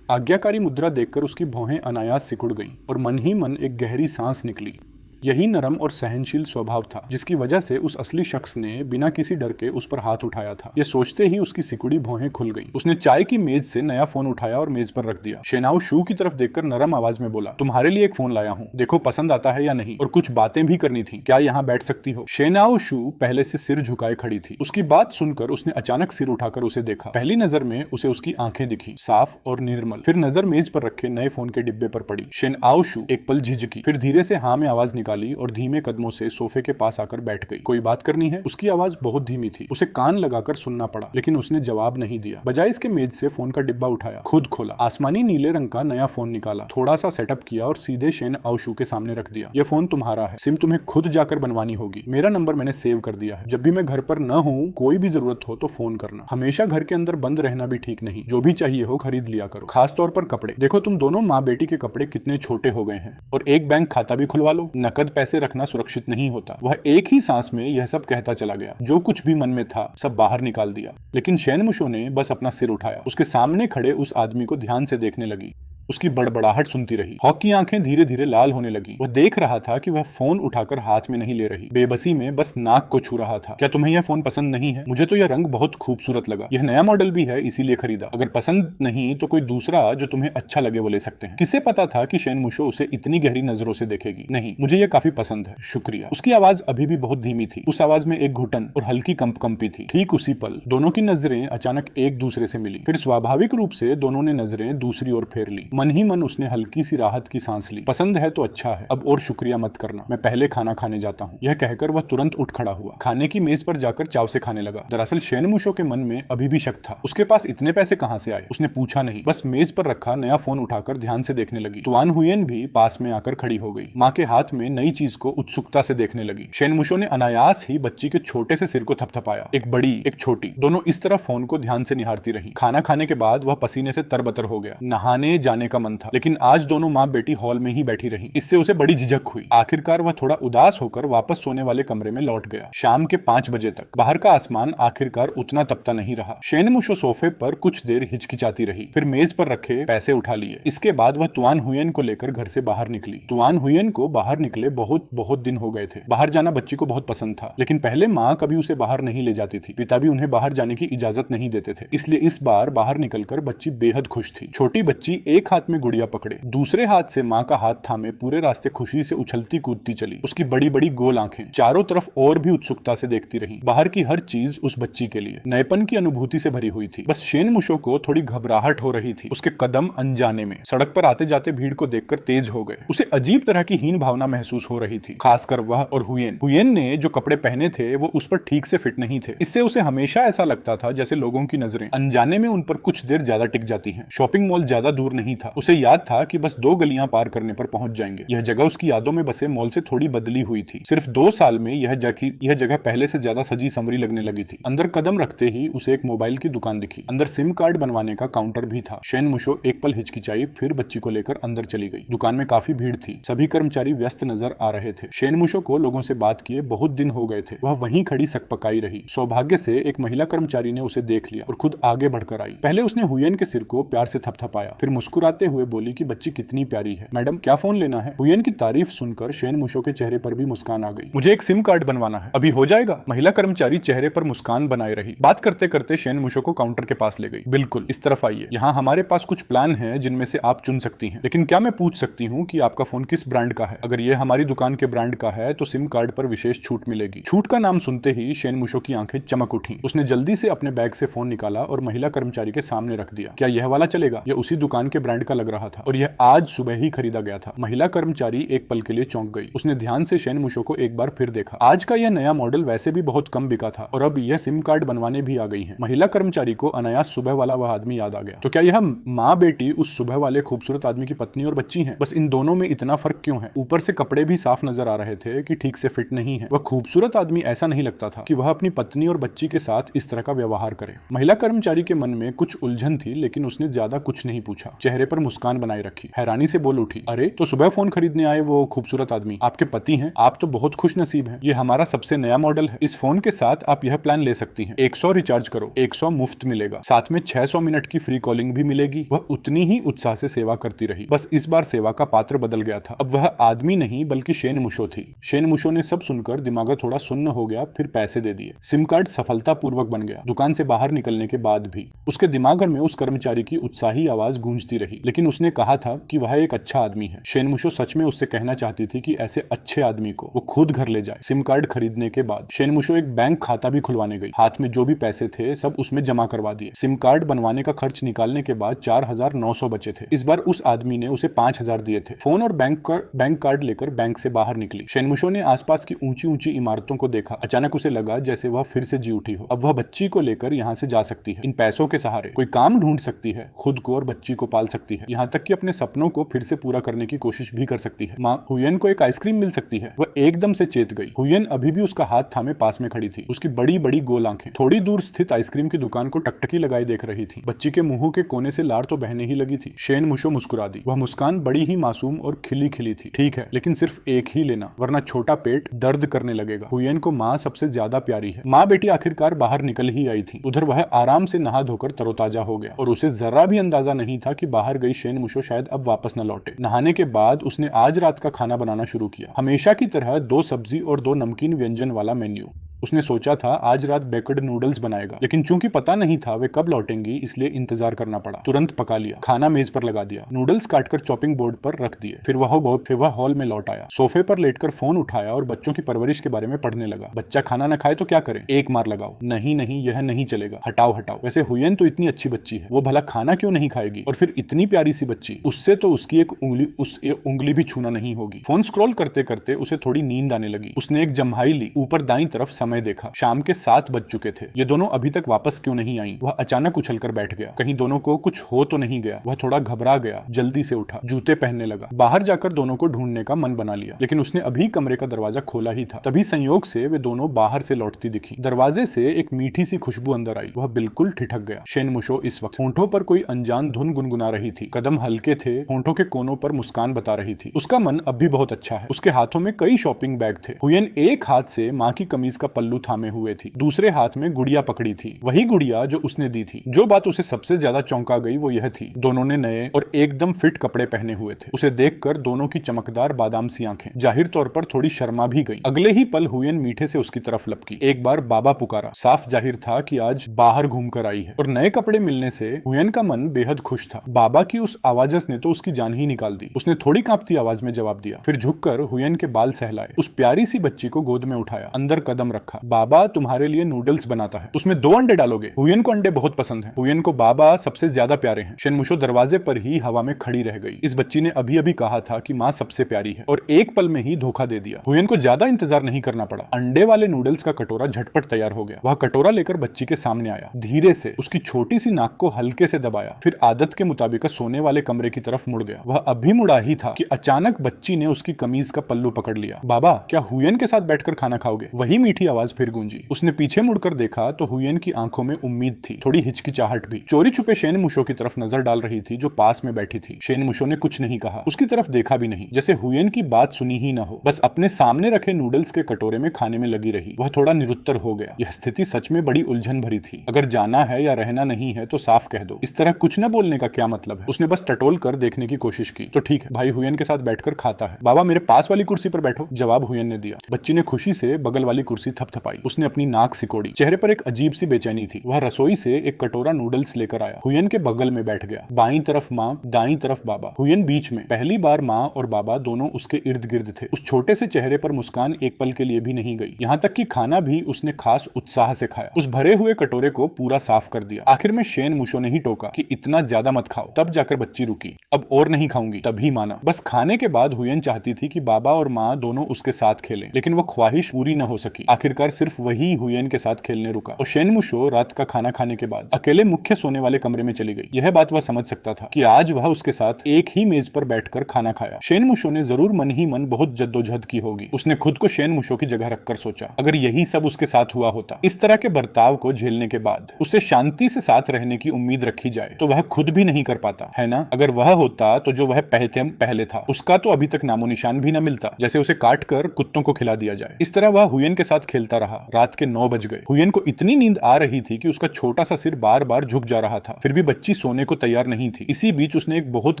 [SPEAKER 1] आज्ञाकारी मुद्रा देखकर उसकी भौहें अनायास सिकुड़ गईं और मन ही मन एक गहरी सांस निकली। यही नरम और सहनशील स्वभाव था जिसकी वजह से उस असली शख्स ने बिना किसी डर के उस पर हाथ उठाया था। यह सोचते ही उसकी सिकुड़ी भौहें खुल गईं। उसने चाय की मेज से नया फोन उठाया और मेज पर रख दिया। शेनाओ शू की तरफ देखकर नरम आवाज में बोला, तुम्हारे लिए एक फोन लाया हूँ, देखो पसंद आता है या नहीं, और कुछ बातें भी करनी थी, क्या यहाँ बैठ सकती हो? शेनाओ शू पहले से सिर झुकाए खड़ी थी। उसकी बात सुनकर उसने अचानक सिर उठाकर उसे देखा। पहली नजर में उसे उसकी आंखें दिखी, साफ और निर्मल। फिर नजर मेज पर रखे नए फोन के डिब्बे पर पड़ी। शेनाओ शू एक पल झिझकी, फिर धीरे से हाँ में आवाज निकाली और धीमे कदमों से सोफे के पास आकर बैठ गई। कोई बात करनी है? उसकी आवाज बहुत धीमी थी। उसे कान लगाकर सुनना पड़ा, लेकिन उसने जवाब नहीं दिया। बजाय इसके मेज से फोन का डिब्बा उठाया, खुद खोला, आसमानी नीले रंग का नया फोन निकाला, थोड़ा सा सेटअप किया और सीधे शेन आओशू के सामने रख दिया। यह फोन तुम्हारा है, सिम तुम्हें खुद जाकर बनवानी होगी। मेरा नंबर मैंने सेव कर दिया है। जब भी मैं घर पर न हूँ, कोई भी जरूरत हो तो फोन करना। हमेशा घर के अंदर बंद रहना भी ठीक नहीं। जो भी चाहिए हो खरीद लिया करो, खास तौर पर कपड़े। देखो तुम दोनों माँ बेटी के कपड़े कितने छोटे हो गए हैं। और एक बैंक खाता भी खुलवा लो। नकद पैसे रखना सुरक्षित नहीं होता। वह एक ही सांस में यह सब कहता चला गया। जो कुछ भी मन में था सब बाहर निकाल दिया। लेकिन शेनमुशो ने बस अपना सिर उठाया। उसके सामने खड़े उस आदमी को ध्यान से देखने लगी। उसकी बड़बड़ाहट सुनती रही। हॉक की आंखें धीरे धीरे लाल होने लगी। वह देख रहा था कि वह फोन उठाकर हाथ में नहीं ले रही, बेबसी में बस नाक को छू रहा था। क्या तुम्हें यह फोन पसंद नहीं है? मुझे तो यह रंग बहुत खूबसूरत लगा। यह नया मॉडल भी है, इसीलिए खरीदा। अगर पसंद नहीं तो कोई दूसरा जो तुम्हें अच्छा लगे वो ले सकते हैं। किसे पता था कि शेनमुशो उसे इतनी गहरी नजरों से देखेगी। नहीं, मुझे यह काफी पसंद है, शुक्रिया। उसकी आवाज अभी भी बहुत धीमी थी। उस आवाज में एक घुटन और हल्की कंपी थी। ठीक उसी पल दोनों की नजरें अचानक एक दूसरे से मिली। फिर स्वाभाविक रूप से दोनों ने नजरें दूसरी ओर फेर ली। मन ही मन उसने हल्की सी राहत की सांस ली। पसंद है तो अच्छा है, अब और शुक्रिया मत करना, मैं पहले खाना खाने जाता हूँ। यह कहकर वह तुरंत उठ खड़ा हुआ। खाने की मेज पर जाकर चाव से खाने लगा। दरअसल शेनमुशो के मन में अभी भी शक था। उसके पास इतने पैसे कहाँ से आए? उसने पूछा नहीं, बस मेज पर रखा नया फोन उठाकर ध्यान से देखने लगी। तुआन हुयेन भी पास में आकर खड़ी हो गई। माँ के हाथ में नई चीज को उत्सुकता से देखने लगी। शेनमुशो ने अनायास ही बच्ची के छोटे से सिर को थपथपाया। एक बड़ी एक छोटी, दोनों इस तरह फोन को ध्यान से निहारती रही। खाना खाने के बाद वह पसीने से तरबतर हो गया। नहाने जाने का मन था, लेकिन आज दोनों माँ बेटी हॉल में ही बैठी रही। इससे उसे बड़ी झिझक हुई। आखिरकार वह थोड़ा उदास होकर वापस सोने वाले कमरे में लौट गया। शाम के 5 बजे तक बाहर का आसमान आखिरकार उतना तपता नहीं रहा। शेनमुशो सोफे पर कुछ देर हिचकिचाती रही, फिर मेज पर रखे पैसे उठा लिए। इसके बाद वह तुआन हुयेन को लेकर घर से बाहर निकली। तुआन हुयेन को बाहर निकले बहुत दिन हो गए थे। बाहर जाना बच्ची को बहुत पसंद था, लेकिन पहले माँ कभी उसे बाहर नहीं ले जाती थी। पिता भी उन्हें बाहर जाने की इजाजत नहीं देते थे। इसलिए इस बार बाहर निकलकर बच्ची बेहद खुश थी। छोटी बच्ची एक हाथ में गुड़िया पकड़े, दूसरे हाथ से माँ का हाथ थामे पूरे रास्ते खुशी से उछलती कूदती चली। उसकी बड़ी बड़ी गोल आंखें चारों तरफ और भी उत्सुकता से देखती रही। बाहर की हर चीज उस बच्ची के लिए नएपन की अनुभूति से भरी हुई थी। बस शेन मुशो को थोड़ी घबराहट हो रही थी। उसके कदम अनजाने में सड़क पर आते जाते भीड़ को देखकर तेज हो गए। उसे अजीब तरह की हीन भावना महसूस हो रही थी, खासकर वह और हुयेन। हुयेन ने जो कपड़े पहने थे वो उस पर ठीक से फिट नहीं थे। इससे उसे हमेशा ऐसा लगता था जैसे लोगों की नजरें अनजाने में उन पर कुछ देर ज्यादा टिक जाती हैं। शॉपिंग मॉल ज्यादा दूर नहीं था। उसे याद था कि बस 2 गलियां पार करने पर पहुंच जाएंगे। यह जगह उसकी यादों में बसे मॉल से थोड़ी बदली हुई थी। सिर्फ 2 साल में यह जगह पहले से ज्यादा सजी संवरी लगने लगी थी। अंदर कदम रखते ही उसे एक मोबाइल की दुकान दिखी। अंदर सिम कार्ड बनवाने का काउंटर भी था। शेन मुशो एक पल हिचकिचाई, फिर बच्ची को लेकर अंदर चली गई। दुकान में काफी भीड़ थी। सभी कर्मचारी व्यस्त नजर आ रहे थे। शेन मुशो को लोगों से बात किए बहुत दिन हो गए थे। वह वहीं खड़ी सकपकाई रही। सौभाग्य से एक महिला कर्मचारी ने उसे देख लिया और खुद आगे बढ़कर आई। पहले उसने हुयेन के सिर को प्यार से थपथपाया, फिर मुस्कुराते हुए बोली कि बच्ची कितनी प्यारी है। मैडम, क्या फोन लेना है? हुयेन की तारीफ सुनकर शेन मुशो के चेहरे पर भी मुस्कान आ गई। मुझे एक सिम कार्ड बनवाना है। अभी हो जाएगा? महिला कर्मचारी चेहरे पर मुस्कान बनाए रही। बात करते करते शेन मुशो को काउंटर के पास ले गई। बिल्कुल, इस तरफ आइए। यहाँ हमारे पास कुछ प्लान है जिनमें से आप चुन सकती हैं। लेकिन क्या मैं पूछ सकती हूँ कि आपका फोन किस ब्रांड का है? अगर ये हमारी दुकान के ब्रांड का है तो सिम कार्ड पर विशेष छूट मिलेगी। छूट का नाम सुनते ही शेन मुशो की आंखें चमक उठी। उसने जल्दी से अपने बैग से फोन निकाला और महिला कर्मचारी के सामने रख दिया। क्या यह वाला चलेगा? यह उसी दुकान के ब्रांड का लग रहा था और यह आज सुबह ही खरीदा गया था। महिला कर्मचारी एक पल के लिए चौंक गई। उसने ध्यान से शेन मुशो को एक बार फिर देखा। आज का यह नया मॉडल वैसे भी बहुत कम बिका था और अब यह सिम कार्ड बनवाने भी आ गई है। महिला कर्मचारी को अनायास सुबह वाला वह आदमी याद आ गया। तो क्या यह माँ बेटी उस सुबह वाले खूबसूरत आदमी की पत्नी और बच्ची है? बस इन दोनों में इतना फर्क क्यों है? ऊपर से कपड़े भी साफ नजर आ रहे थे कि ठीक से फिट नहीं है। वह खूबसूरत आदमी ऐसा नहीं लगता था कि वह अपनी पत्नी और बच्ची के साथ इस तरह का व्यवहार करे। महिला कर्मचारी के मन में कुछ उलझन थी, लेकिन उसने ज्यादा कुछ नहीं पूछा। चेहरे पर मुस्कान बनाए रखी। हैरानी से बोल उठी, अरे तो सुबह फोन खरीदने आए वो खूबसूरत आदमी आपके पति हैं? आप तो बहुत खुश नसीब हैं। ये हमारा सबसे नया मॉडल है। इस फोन के साथ आप यह प्लान ले सकती हैं। 100 रिचार्ज करो, 100 मुफ्त मिलेगा, साथ में 600 मिनट की फ्री कॉलिंग भी मिलेगी। वह उतनी ही उत्साह से सेवा करती रही। बस इस बार सेवा का पात्र बदल गया था। अब वह आदमी नहीं बल्कि शेन मुशो थी। शेन मुशो ने सब सुनकर दिमाग थोड़ा सुन्न हो गया, फिर पैसे दे दिए। सिम कार्ड सफलतापूर्वक बन गया। दुकान से बाहर निकलने के बाद भी उसके दिमाग में उस कर्मचारी की उत्साही आवाज गूंजती रही। लेकिन उसने कहा था कि वह एक अच्छा आदमी है। शेन मुशो सच में उससे कहना चाहती थी कि ऐसे अच्छे आदमी को वो खुद घर ले जाए। सिम कार्ड खरीदने के बाद शेन मुशो एक बैंक खाता भी खुलवाने गई। हाथ में जो भी पैसे थे सब उसमें जमा करवा दिए। सिम कार्ड बनवाने का खर्च निकालने के बाद 4900 बचे थे। इस बार उस आदमी ने उसे 5000 दिए थे। फोन और बैंक कार्ड लेकर बैंक से बाहर निकली। शेन मुशो ने आसपास की ऊंची ऊंची इमारतों को देखा। अचानक उसे लगा जैसे वह फिर से जी उठी हो। अब वह बच्ची को लेकर यहाँ से जा सकती है। इन पैसों के सहारे कोई काम ढूंढ सकती है, खुद को और बच्ची को पाल सकती है, यहाँ तक कि अपने सपनों को फिर से पूरा करने की कोशिश भी कर सकती है। माँ, हुयेन को एक आइसक्रीम मिल सकती है। वह एकदम से चेत गई। हुयेन अभी भी उसका हाथ थामे पास में खड़ी थी। उसकी बड़ी बड़ी गोल आंखें थोड़ी दूर स्थित आइसक्रीम की दुकान को टकटकी लगाई देख रही थी। बच्ची के मुंह के कोने से लार तो बहने ही लगी थी। शेन मुशो मुस्कुरा दी। वह मुस्कान बड़ी ही मासूम और खिली खिली थी। ठीक है, लेकिन सिर्फ एक ही लेना, वरना छोटा पेट दर्द करने लगेगा। हुयेन को माँ सबसे ज्यादा प्यारी है। माँ बेटी आखिरकार बाहर निकल ही आई थी। उधर वह आराम से नहा धोकर तरोताजा हो गया और उसे जरा भी अंदाजा नहीं था कि बाहर गई शेन मुशो शायद अब वापस न लौटे। नहाने के बाद उसने आज रात का खाना बनाना शुरू किया। हमेशा की तरह 2 सब्जी और 2 नमकीन व्यंजन वाला मेन्यू। उसने सोचा था आज रात बेक्ड नूडल्स बनाएगा, लेकिन चूंकि पता नहीं था वे कब लौटेंगी इसलिए इंतजार करना पड़ा। तुरंत पका लिया, खाना मेज पर लगा दिया, नूडल्स काटकर चॉपिंग बोर्ड पर रख दिए। फिर वह हॉल में लौट आया। सोफे पर लेटकर फोन उठाया और बच्चों की परवरिश के बारे में पढ़ने लगा। बच्चा खाना न खाए तो क्या करे? एक मार लगाओ। नहीं नहीं, यह नहीं चलेगा, हटाओ हटाओ। वैसे हुयेन तो इतनी अच्छी बच्ची है, वो भला खाना क्यों नहीं खाएगी? और फिर इतनी प्यारी सी बच्ची, उससे तो उसकी एक उंगली भी छूना नहीं होगी। फोन स्क्रॉल करते करते उसे थोड़ी नींद आने लगी। उसने एक जम्हाई ली, ऊपर दाईं तरफ समय देखा। शाम के 7 बज चुके थे। ये दोनों अभी तक वापस क्यों नहीं आई? वह अचानक उछलकर बैठ गया। कहीं दोनों को कुछ हो तो नहीं गया? वह थोड़ा घबरा गया। जल्दी से उठा, जूते पहनने लगा। बाहर जाकर दोनों को ढूंढने का मन बना लिया, लेकिन उसने अभी कमरे का दरवाजा खोला ही था। तभी संयोग से वे दोनों बाहर से लौटती दिखी। दरवाजे से एक मीठी सी खुशबू अंदर आई। वह बिल्कुल ठिठक गया। शेन मुशो इस वक्त होंठों पर कोई अनजान धुन गुनगुना रही थी। कदम हल्के थे, होंठों के कोनों पर मुस्कान बता रही थी। उसका मन अब भी बहुत अच्छा है। उसके हाथों में कई शॉपिंग बैग थे। हुयेन एक हाथ से माँ की कमीज का पल्लू थामे हुए थी, दूसरे हाथ में गुड़िया पकड़ी थी, वही गुड़िया जो उसने दी थी। जो बात उसे सबसे ज्यादा चौंका गई वो यह थी, दोनों ने नए और एकदम फिट कपड़े पहने हुए थे। उसे देखकर दोनों की चमकदार बादाम सी आंखें जाहिर तौर पर थोड़ी शर्मा भी गई। अगले ही पल हुयन मीठे से उसकी तरफ लपकी। एक बार बाबा पुकारा। साफ जाहिर था कि आज बाहर घूम कर आई है। और नए कपड़े मिलने से हुयन का मन बेहद खुश था। बाबा की उस आवाजस ने तो उसकी जान ही निकाल दी। उसने थोड़ी कांपती आवाज में जवाब दिया, फिर झुककर हुयन के बाल सहलाए, उस प्यारी सी बच्ची को गोद में उठाया, अंदर कदम रखा। बाबा तुम्हारे लिए नूडल्स बनाता है, उसमें 2 अंडे डालोगे? हुयन को अंडे बहुत पसंद है। हुयन को बाबा सबसे ज्यादा प्यारे हैं। शेनमुशो दरवाजे पर ही हवा में खड़ी रह गई। इस बच्ची ने अभी अभी कहा था कि माँ सबसे प्यारी है और एक पल में ही धोखा दे दिया। हुयन को ज्यादा इंतजार नहीं करना पड़ा। अंडे वाले नूडल्स का कटोरा झटपट तैयार हो गया। वह कटोरा लेकर बच्ची के सामने आया, धीरे से उसकी छोटी सी नाक को हल्के से दबाया, फिर आदत के मुताबिक सोने वाले कमरे की तरफ मुड़ गया। वह अभी मुड़ा ही था कि अचानक बच्ची ने उसकी कमीज का पल्लू पकड़ लिया। बाबा, क्या हुयन के साथ बैठकर खाना खाओगे? वही मीठी आवाज फिर गूंजी। उसने पीछे मुड़कर देखा तो हुयन की आंखों में उम्मीद थी, थोड़ी हिचकिचाहट भी। चोरी छुपे शेनमुशो की तरफ नजर डाल रही थी जो पास में बैठी थी। शेनमुशो ने कुछ नहीं कहा, उसकी तरफ देखा भी नहीं, जैसे हुयन की बात सुनी ही न हो। बस अपने सामने रखे नूडल्स के कटोरे में खाने में लगी रही। वह थोड़ा निरुत्तर हो गया। यह स्थिति सच में बड़ी उलझन भरी थी। अगर जाना है या रहना नहीं है तो साफ कह दो। इस तरह कुछ न बोलने का क्या मतलब है? उसने बस टटोल कर देखने की कोशिश की। तो ठीक है, भाई हुयन के साथ बैठकर खाता है। बाबा, मेरे पास वाली कुर्सी पर बैठो, जवाब हुयन ने दिया। बच्ची ने खुशी से बगल वाली कुर्सी थपथपाई। उसने अपनी नाक सिकोड़ी। चेहरे पर एक अजीब सी बेचैनी थी। वह रसोई से एक कटोरा नूडल्स लेकर आया, हुयन के बगल में बैठ गया। बाईं तरफ माँ, दाईं तरफ बाबा, हुयन बीच में। पहली बार माँ और बाबा दोनों उसके इर्द गिर्द थे। उस छोटे से चेहरे पर मुस्कान एक पल के लिए भी नहीं गई। यहाँ तक कि खाना भी उसने खास उत्साह से खाया। उस भरे हुए कटोरे को पूरा साफ कर दिया। आखिर में शेनमुशो ने ही टोका कि इतना ज्यादा मत खाओ। तब जाकर बच्ची रुकी। अब और नहीं खाऊंगी, तभी माना। बस खाने के बाद हुयन चाहती थी कि बाबा और माँ दोनों उसके साथ खेलें, लेकिन वो ख्वाहिश पूरी न हो सकी। आखिरकार सिर्फ वही हुयन के साथ खेलने रुका। और शेनमुशो रात का खाना खाने के बाद अकेले मुख्य सोने वाले कमरे में चली गई। यह बात वह समझ सकता था कि आज वह उसके साथ एक ही मेज पर बैठकर खाना खाया। शेनमुशो ने जरूर मन ही मन बहुत जद्दोजहद की होगी। उसने खुद को शेनमुशो की जगह रखकर सोचा, अगर यही सब उसके साथ हुआ होता, इस तरह के बर्ताव को झेलने के बाद उसे शांति से साथ रहने की उम्मीद रखी जाए, तो वह खुद भी नहीं कर पाता, है ना? अगर वह होता तो जो वह पहले था उसका तो अभी तक नामो निशान भी न मिलता, जैसे उसे काट कर कुत्तों को खिला दिया जाए। इस तरह वह हुयन के साथ खेलता रहा। रात के 9 बज गए। हुयन को इतनी नींद आ रही थी कि उसका छोटा सा सिर बार बार झुक जा रहा था। फिर भी बच्ची सोने को तैयार नहीं थी। इसी बीच उसने एक बहुत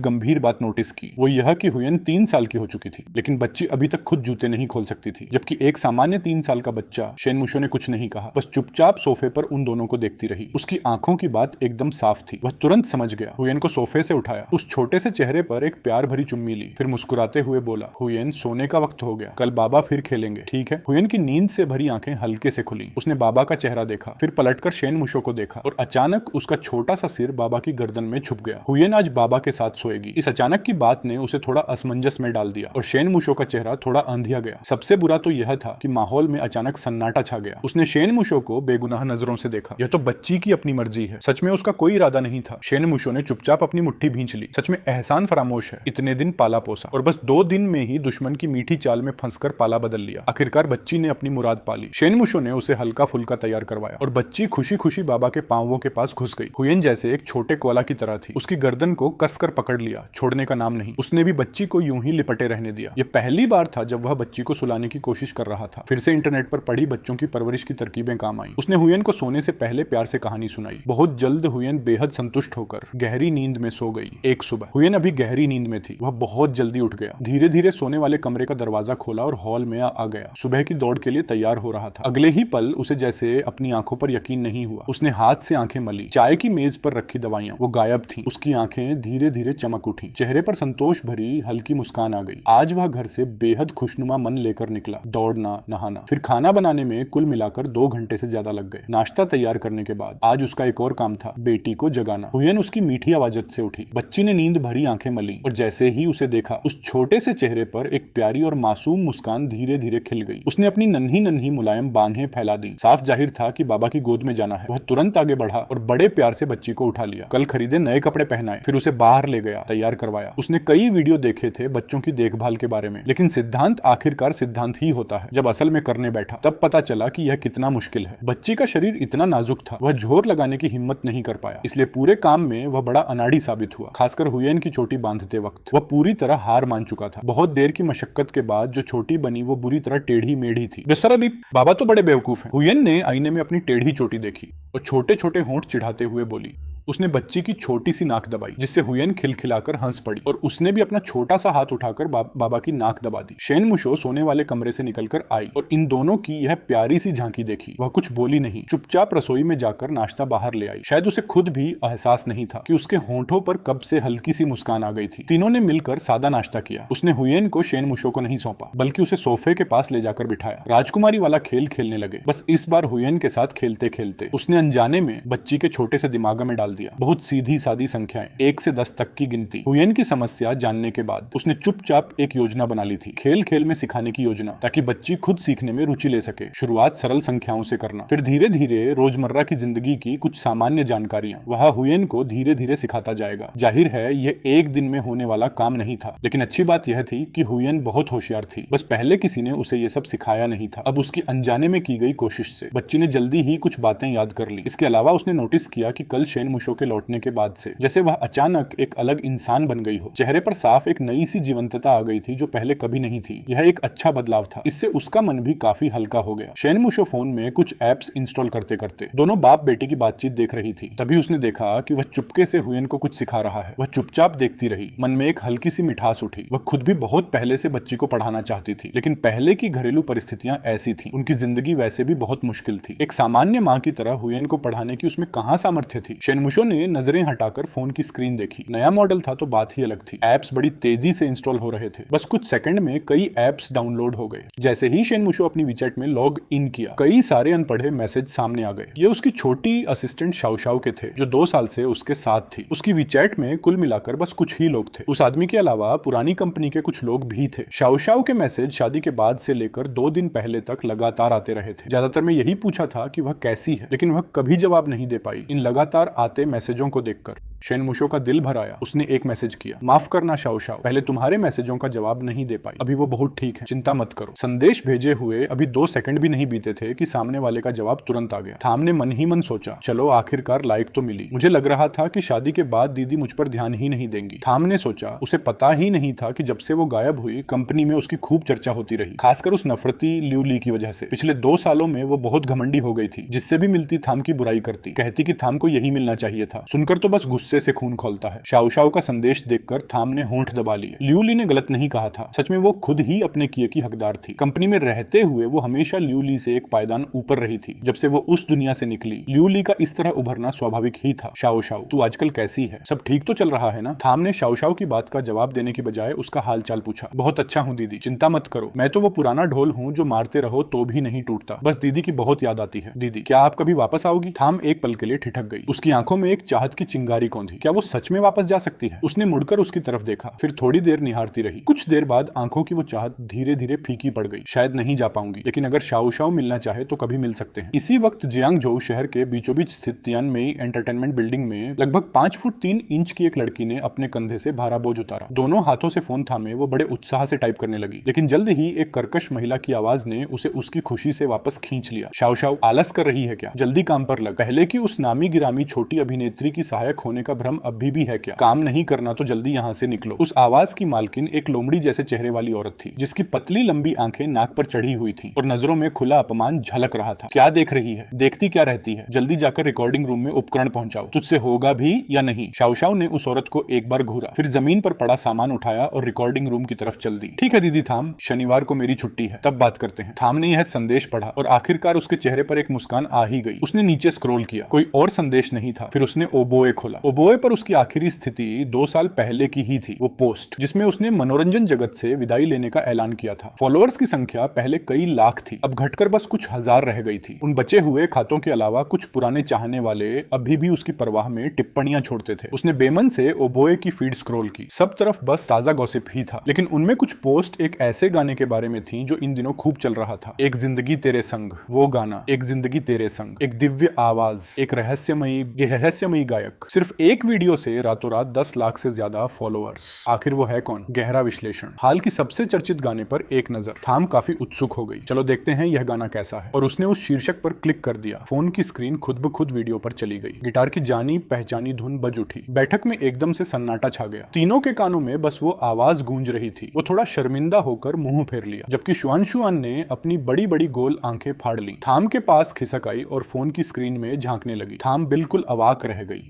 [SPEAKER 1] गंभीर बात नोटिस की, वो यह कि हुयन 3 साल की हो चुकी थी, लेकिन बच्ची अभी तक खुद जूते नहीं खोल सकती थी। जबकि एक सामान्य 3 साल का बच्चा। शेनमुशो ने कुछ नहीं कहा, बस चुपचाप सोफे पर उन दोनों को देखती रही। उसकी आंखों की बात एकदम साफ थी। वह तुरंत समझ गया। हुयन को सोफे से उठाया, उस छोटे से चेहरे पर एक प्यार भरी चुम्मी ली, फिर मुस्कुराते हुए बोला, हुयन, सोने का वक्त हो गया, कल बाबा फिर खेलेंगे, ठीक है? हुयन की नींद से भरी आंखें हल्के से खुली। उसने बाबा का चेहरा देखा, फिर पलटकर शेनमुशो को देखा और अचानक उसका छोटा सा सिर बाबा की गर्दन में छुप गया। हुयन आज बाबा के साथ सोएगी। इस अचानक की बात ने उसे थोड़ा असमंजस में डाल दिया और शेनमुशो का चेहरा थोड़ा अंधिया गया। सबसे बुरा तो यह था कि माहौल में अचानक सन्नाटा छा गया। उसने शेनमुशो को बेगुनाह नजरों से देखा। यह तो बच्ची की अपनी मर्जी है, सच में उसका कोई इरादा नहीं था। शेनमुशो ने चुपचाप अपनी मुट्ठी भींच ली। सच में एहसान फरामोश है, इतने दिन पाला पोसा और बस 2 दिन में ही दुश्मन की मीठी चाल में फंसकर पाला बदल लिया। आखिरकार बच्ची ने अपनी मुराद पाली। शेनमुशो ने उसे हल्का फुल्का तैयार करवाया और बच्ची खुशी खुशी बाबा के पांवों के पास घुस गई। हुयन जैसे एक छोटे कोला की तरह थी। उसकी गर्दन को कसकर पकड़ लिया, छोड़ने का नाम नहीं। उसने भी बच्ची को यूं ही लिपटे रहने दिया। यह पहली बार था जब वह बच्ची को सुलाने की कोशिश कर रहा था। फिर से इंटरनेट पर पढ़ी बच्चों की परवरिश की तरकीबें काम आई। उसने हुयन को सोने से पहले प्यार से कहानी सुनाई। बहुत जल्द हुयन बेहद संतुष्ट होकर गहरी नींद में सो गई। एक सुबह हुयन अभी गहरी नींद में थी। वह बहुत जल्दी उठ गया, धीरे धीरे सोने वाले कमरे का दरवाजा खोला और हॉल में आ गया। सुबह की दौड़ के लिए तैयार हो रहा था। अगले ही पल उसे जैसे अपनी आंखों पर यकीन नहीं हुआ। उसने हाथ से आंखें मली। चाय की मेज पर रखी दवाइयां वो गायब थीं। उसकी आंखें धीरे धीरे चमक उठी। चेहरे पर संतोष भरी हल्की मुस्कान आ गई। आज वह घर से बेहद खुशनुमा मन लेकर निकला। दौड़ना, नहाना, फिर खाना बनाने में कुल मिलाकर 2 घंटे से ज्यादा लग गए। नाश्ता तैयार करने के बाद आज उसका एक और काम था, बेटी को जगाना। हुयन उसकी मीठी आवाजत से उठी। बच्ची ने नींद भरी आंखें मली और जैसे ही उसे देखा, उस छोटे से चेहरे पर एक प्यारी और मासूम मुस्कान धीरे धीरे खिल गई। उसने अपनी नन्ही नन्ही मुलायम बाहें फैला दी। साफ जाहिर था कि बाबा की गोद में जाना है। वह तुरंत आगे बढ़ा और बड़े प्यार से बच्ची को उठा लिया। कल खरीदे नए कपड़े पहनाए, फिर उसे बाहर ले गया, तैयार करवाया। उसने कई वीडियो देखे थे बच्चों की देखभाल के बारे में, लेकिन सिद्धांत आखिरकार सिद्धांत ही होता है। जब असल में करने बैठा तब पता चला कि यह कितना मुश्किल है। बच्ची का शरीर इतना नाजुक था, वह जोर लगाने की हिम्मत नहीं कर पाया। इसलिए पूरे काम में वह बड़ा अनाड़ी साबित हुआ। खासकर हुयन की चोटी बांधते वक्त वह पूरी तरह हार मान चुका था। बहुत देर की मशक्कत के बाद जो चोटी बनी वो बुरी तरह टेढ़ी मेढ़ी थी। बेसरब बाबा तो बड़े बेवकूफ हैं। हुयेन ने आईने में अपनी टेढ़ी चोटी देखी और छोटे छोटे होंठ चिढ़ाते हुए बोली। उसने बच्ची की छोटी सी नाक दबाई, जिससे हुयेन खिलखिलाकर हंस पड़ी और उसने भी अपना छोटा सा हाथ उठाकर बाबा की नाक दबा दी। शेन मुशो सोने वाले कमरे से निकलकर आई और इन दोनों की यह प्यारी सी झांकी देखी। वह कुछ बोली नहीं, चुपचाप रसोई में जाकर नाश्ता बाहर ले आई। शायद उसे खुद भी एहसास नहीं था कि उसके होंठों पर कब से हल्की सी मुस्कान आ गई थी। तीनों ने मिलकर सादा नाश्ता किया। उसने हुयेन को शेन मुशो को नहीं सौंपा, बल्कि उसे सोफे के पास ले जाकर बिठाया। राजकुमारी वाला खेल खेलने लगे। बस इस बार हुयेन के साथ खेलते खेलते उसने अनजाने में बच्ची के छोटे से दिमाग में डाल दिया बहुत सीधी सादी संख्याएं, 1 से 10 तक की गिनती। हुयेन की समस्या जानने के बाद उसने चुपचाप एक योजना बना ली थी, खेल खेल में सिखाने की योजना, ताकि बच्ची खुद सीखने में रुचि ले सके। शुरुआत सरल संख्याओं से करना, फिर धीरे धीरे रोजमर्रा की जिंदगी की कुछ सामान्य जानकारियां। वह हुयेन को धीरे धीरे सिखाता जाएगा। जाहिर है यह एक दिन में होने वाला काम नहीं था, लेकिन अच्छी बात यह थी कि हुयेन बहुत होशियार थी। बस पहले किसी ने उसे यह सब सिखाया नहीं था। अब उसकी अनजाने में की गई कोशिश से बच्ची ने जल्दी ही कुछ बातें याद कर ली। इसके अलावा उसने नोटिस किया कि कल शेन मुशो के लौटने के बाद से जैसे वह अचानक एक अलग इंसान बन गई हो। चेहरे पर साफ एक नई सी जीवंतता आ गई थी जो पहले कभी नहीं थी। यह एक अच्छा बदलाव था। इससे उसका मन भी काफी हल्का हो गया। शेन मुशो फोन में कुछ एप्स इंस्टॉल करते करते दोनों बाप बेटी की बातचीत देख रही थी। तभी उसने देखा कि वह चुपके से हुयेन को कुछ सिखा रहा है। वह चुपचाप देखती रही। मन में एक हल्की सी मिठास उठी। वह खुद भी बहुत पहले से बच्ची को पढ़ाना चाहती थी, लेकिन पहले की घरेलू परिस्थितियां ऐसी थी। उनकी जिंदगी वैसे भी बहुत मुश्किल थी। एक सामान्य माँ की तरह हुयेन को पढ़ाने की उसमें कहां सामर्थ्य थी। शेन मुशो ने नजरें हटाकर फोन की स्क्रीन देखी। नया मॉडल था तो बात ही अलग थी। एप्स बड़ी तेजी से इंस्टॉल हो रहे थे। बस कुछ सेकंड में कई एप्स डाउनलोड हो गए। जैसे ही शेन मुशो अपनी वीचैट में लॉग इन किया, कई सारे अनपढ़े मैसेज सामने आ गए। ये उसकी छोटी असिस्टेंट शाओ शाओ के थे, जो 2 साल से उसके साथ थी। उसकी वीचैट में कुल मिलाकर बस कुछ ही लोग थे। उस आदमी के अलावा पुरानी कंपनी के कुछ लोग भी थे। शाओ शाओ के मैसेज शादी के बाद से लेकर 2 दिन पहले तक लगातार आते रहे थे। ज्यादातर में यही पूछा था कि वह कैसी है, लेकिन वह कभी जवाब नहीं दे पाई इन लगातार आते मैसेजों को देखकर। शेन मुशो का दिल भर आया। उसने एक मैसेज किया, माफ करना शाओ शाओ, पहले तुम्हारे मैसेजों का जवाब नहीं दे पाई। अभी वो बहुत ठीक है, चिंता मत करो। संदेश भेजे हुए अभी 2 सेकंड भी नहीं बीते थे कि सामने वाले का जवाब तुरंत आ गया। थाम ने मन ही मन सोचा, चलो आखिरकार लाइक तो मिली। मुझे लग रहा था कि शादी के बाद दीदी मुझ पर ध्यान ही नहीं देंगी। थाम ने सोचा, उसे पता ही नहीं था कि जब से वो गायब हुई कंपनी में उसकी खूब चर्चा होती रही, खासकर उस नफरती लियू ली की वजह से। पिछले 2 सालों में वो बहुत घमंडी हो गई थी। जिससे भी मिलती थाम की बुराई करती, कहती कि थाम को यही मिलना चाहिए था। सुनकर तो बस गुस्से से खून खोलता। शाओ शाओ का संदेश देखकर थाम ने होंठ दबा लिए। लियू ली ने गलत नहीं कहा था। सच में वो खुद ही अपने किए की हकदार थी। कंपनी में रहते हुए वो हमेशा लियू ली से एक पायदान ऊपर रही थी। जब से वो उस दुनिया से निकली, लियू ली का इस तरह उभरना स्वाभाविक ही था। शाओ शाओ, तू आजकल कैसी है? सब ठीक तो चल रहा है ना? थाम ने शाओ शाओ की बात का जवाब देने की बजाय उसका हालचाल पूछा। बहुत अच्छा हूँ दीदी, चिंता मत करो। मैं तो वो पुराना ढोल हूँ जो मारते रहो तो भी नहीं टूटता। बस दीदी की बहुत याद आती है। दीदी, क्या आप कभी वापस आओगी? थाम एक पल के लिए ठिठक गई। उसकी आंखों में एक चाहत की चिंगारी कौंधी। क्या वो सच में वापस जा सकती है? उसने मुड़कर उसकी तरफ देखा, फिर थोड़ी देर निहारती रही। कुछ देर बाद आंखों की वो चाहत धीरे धीरे फीकी पड़ गई। शायद नहीं जा पाऊंगी, लेकिन अगर शाओ शाओ मिलना चाहे तो कभी मिल सकते हैं। इसी वक्त जियांगझोउ शहर के बीचों बीच स्थित तियानमेई एंटरटेनमेंट बिल्डिंग में लगभग 5 फुट 3 इंच की एक लड़की ने अपने कंधे से भारा बोझ उतारा। दोनों हाथों से फोन थामे वो बड़े उत्साह से टाइप करने लगी, लेकिन जल्द ही एक कर्कश महिला की आवाज ने उसे उसकी खुशी से वापस खींच लिया। शाओ शाओ, आलस कर रही है क्या? जल्दी काम पर लग। पहले की उस नामी गिरामी छोटी अभिनेत्री की सहायक होने का भ्रम अभी भी है क्या? काम नहीं करना तो जल्दी यहाँ से निकलो। उस आवाज की मालकिन एक लोमड़ी जैसे चेहरे वाली औरत थी, जिसकी पतली लंबी आंखें नाक पर चढ़ी हुई थी और नजरों में खुला अपमान झलक रहा था। क्या देख रही है? देखती क्या रहती है? जल्दी जाकर रिकॉर्डिंग रूम में उपकरण पहुंचाओ। तुझसे होगा भी या नहीं? शाओ शाओ ने उस औरत को एक बार घूरा, फिर जमीन पर पड़ा सामान उठाया और रिकॉर्डिंग रूम की तरफ चल दी। ठीक है दीदी थाम, शनिवार को मेरी छुट्टी है, तब बात करते हैं। थाम ने यह संदेश पढ़ा और आखिरकार उसके चेहरे पर एक मुस्कान आ ही गई। उसने नीचे स्क्रॉल किया, कोई और संदेश नहीं था। फिर उसने ओबोए खोला। ओबोए पर उसकी आखिरी स्थिति 2 साल पहले की ही थी। वो पोस्ट जिसमें उसने मनोरंजन जगत से विदाई लेने का ऐलान किया था। फॉलोअर्स की संख्या पहले कई लाख थी, अब घटकर बस कुछ हजार रह गई थी। उन बचे हुए खातों के अलावा कुछ पुराने चाहने वाले अभी भी उसकी परवाह में टिप्पणियां छोड़ते थे। उसने बेमन से ओबोए की फीड स्क्रॉल की। सब तरफ बस ताजा गॉसिप ही था, लेकिन उनमें कुछ पोस्ट एक ऐसे गाने के बारे में थी जो इन दिनों खूब चल रहा था। एक जिंदगी तेरे संग, वो गाना, एक जिंदगी तेरे संग, एक दिव्य आवाज, एक रहस्यमयी गायक। सिर्फ एक वीडियो से रातों रात 10 लाख से ज्यादा फॉलोअर्स। आखिर वो है कौन? गहरा विश्लेषण। हाल की सबसे चर्चित गाने पर एक नजर। थाम काफी उत्सुक हो गई। चलो देखते हैं यह गाना कैसा है। और उसने उस शीर्षक पर क्लिक कर दिया। फोन की स्क्रीन खुद ब खुद वीडियो पर चली गई। गिटार की जानी पहचानी धुन बज उठी। बैठक में एकदम से सन्नाटा छा गया। तीनों के कानों में बस वो आवाज गूंज रही थी। वो थोड़ा शर्मिंदा होकर मुंह फेर लिया, जबकि शुआन ने अपनी बड़ी बड़ी गोल आंखें फाड़ ली। थाम के पास खिसक आई और फोन की स्क्रीन में झांकने लगी। थाम बिल्कुल अवाक रह गई।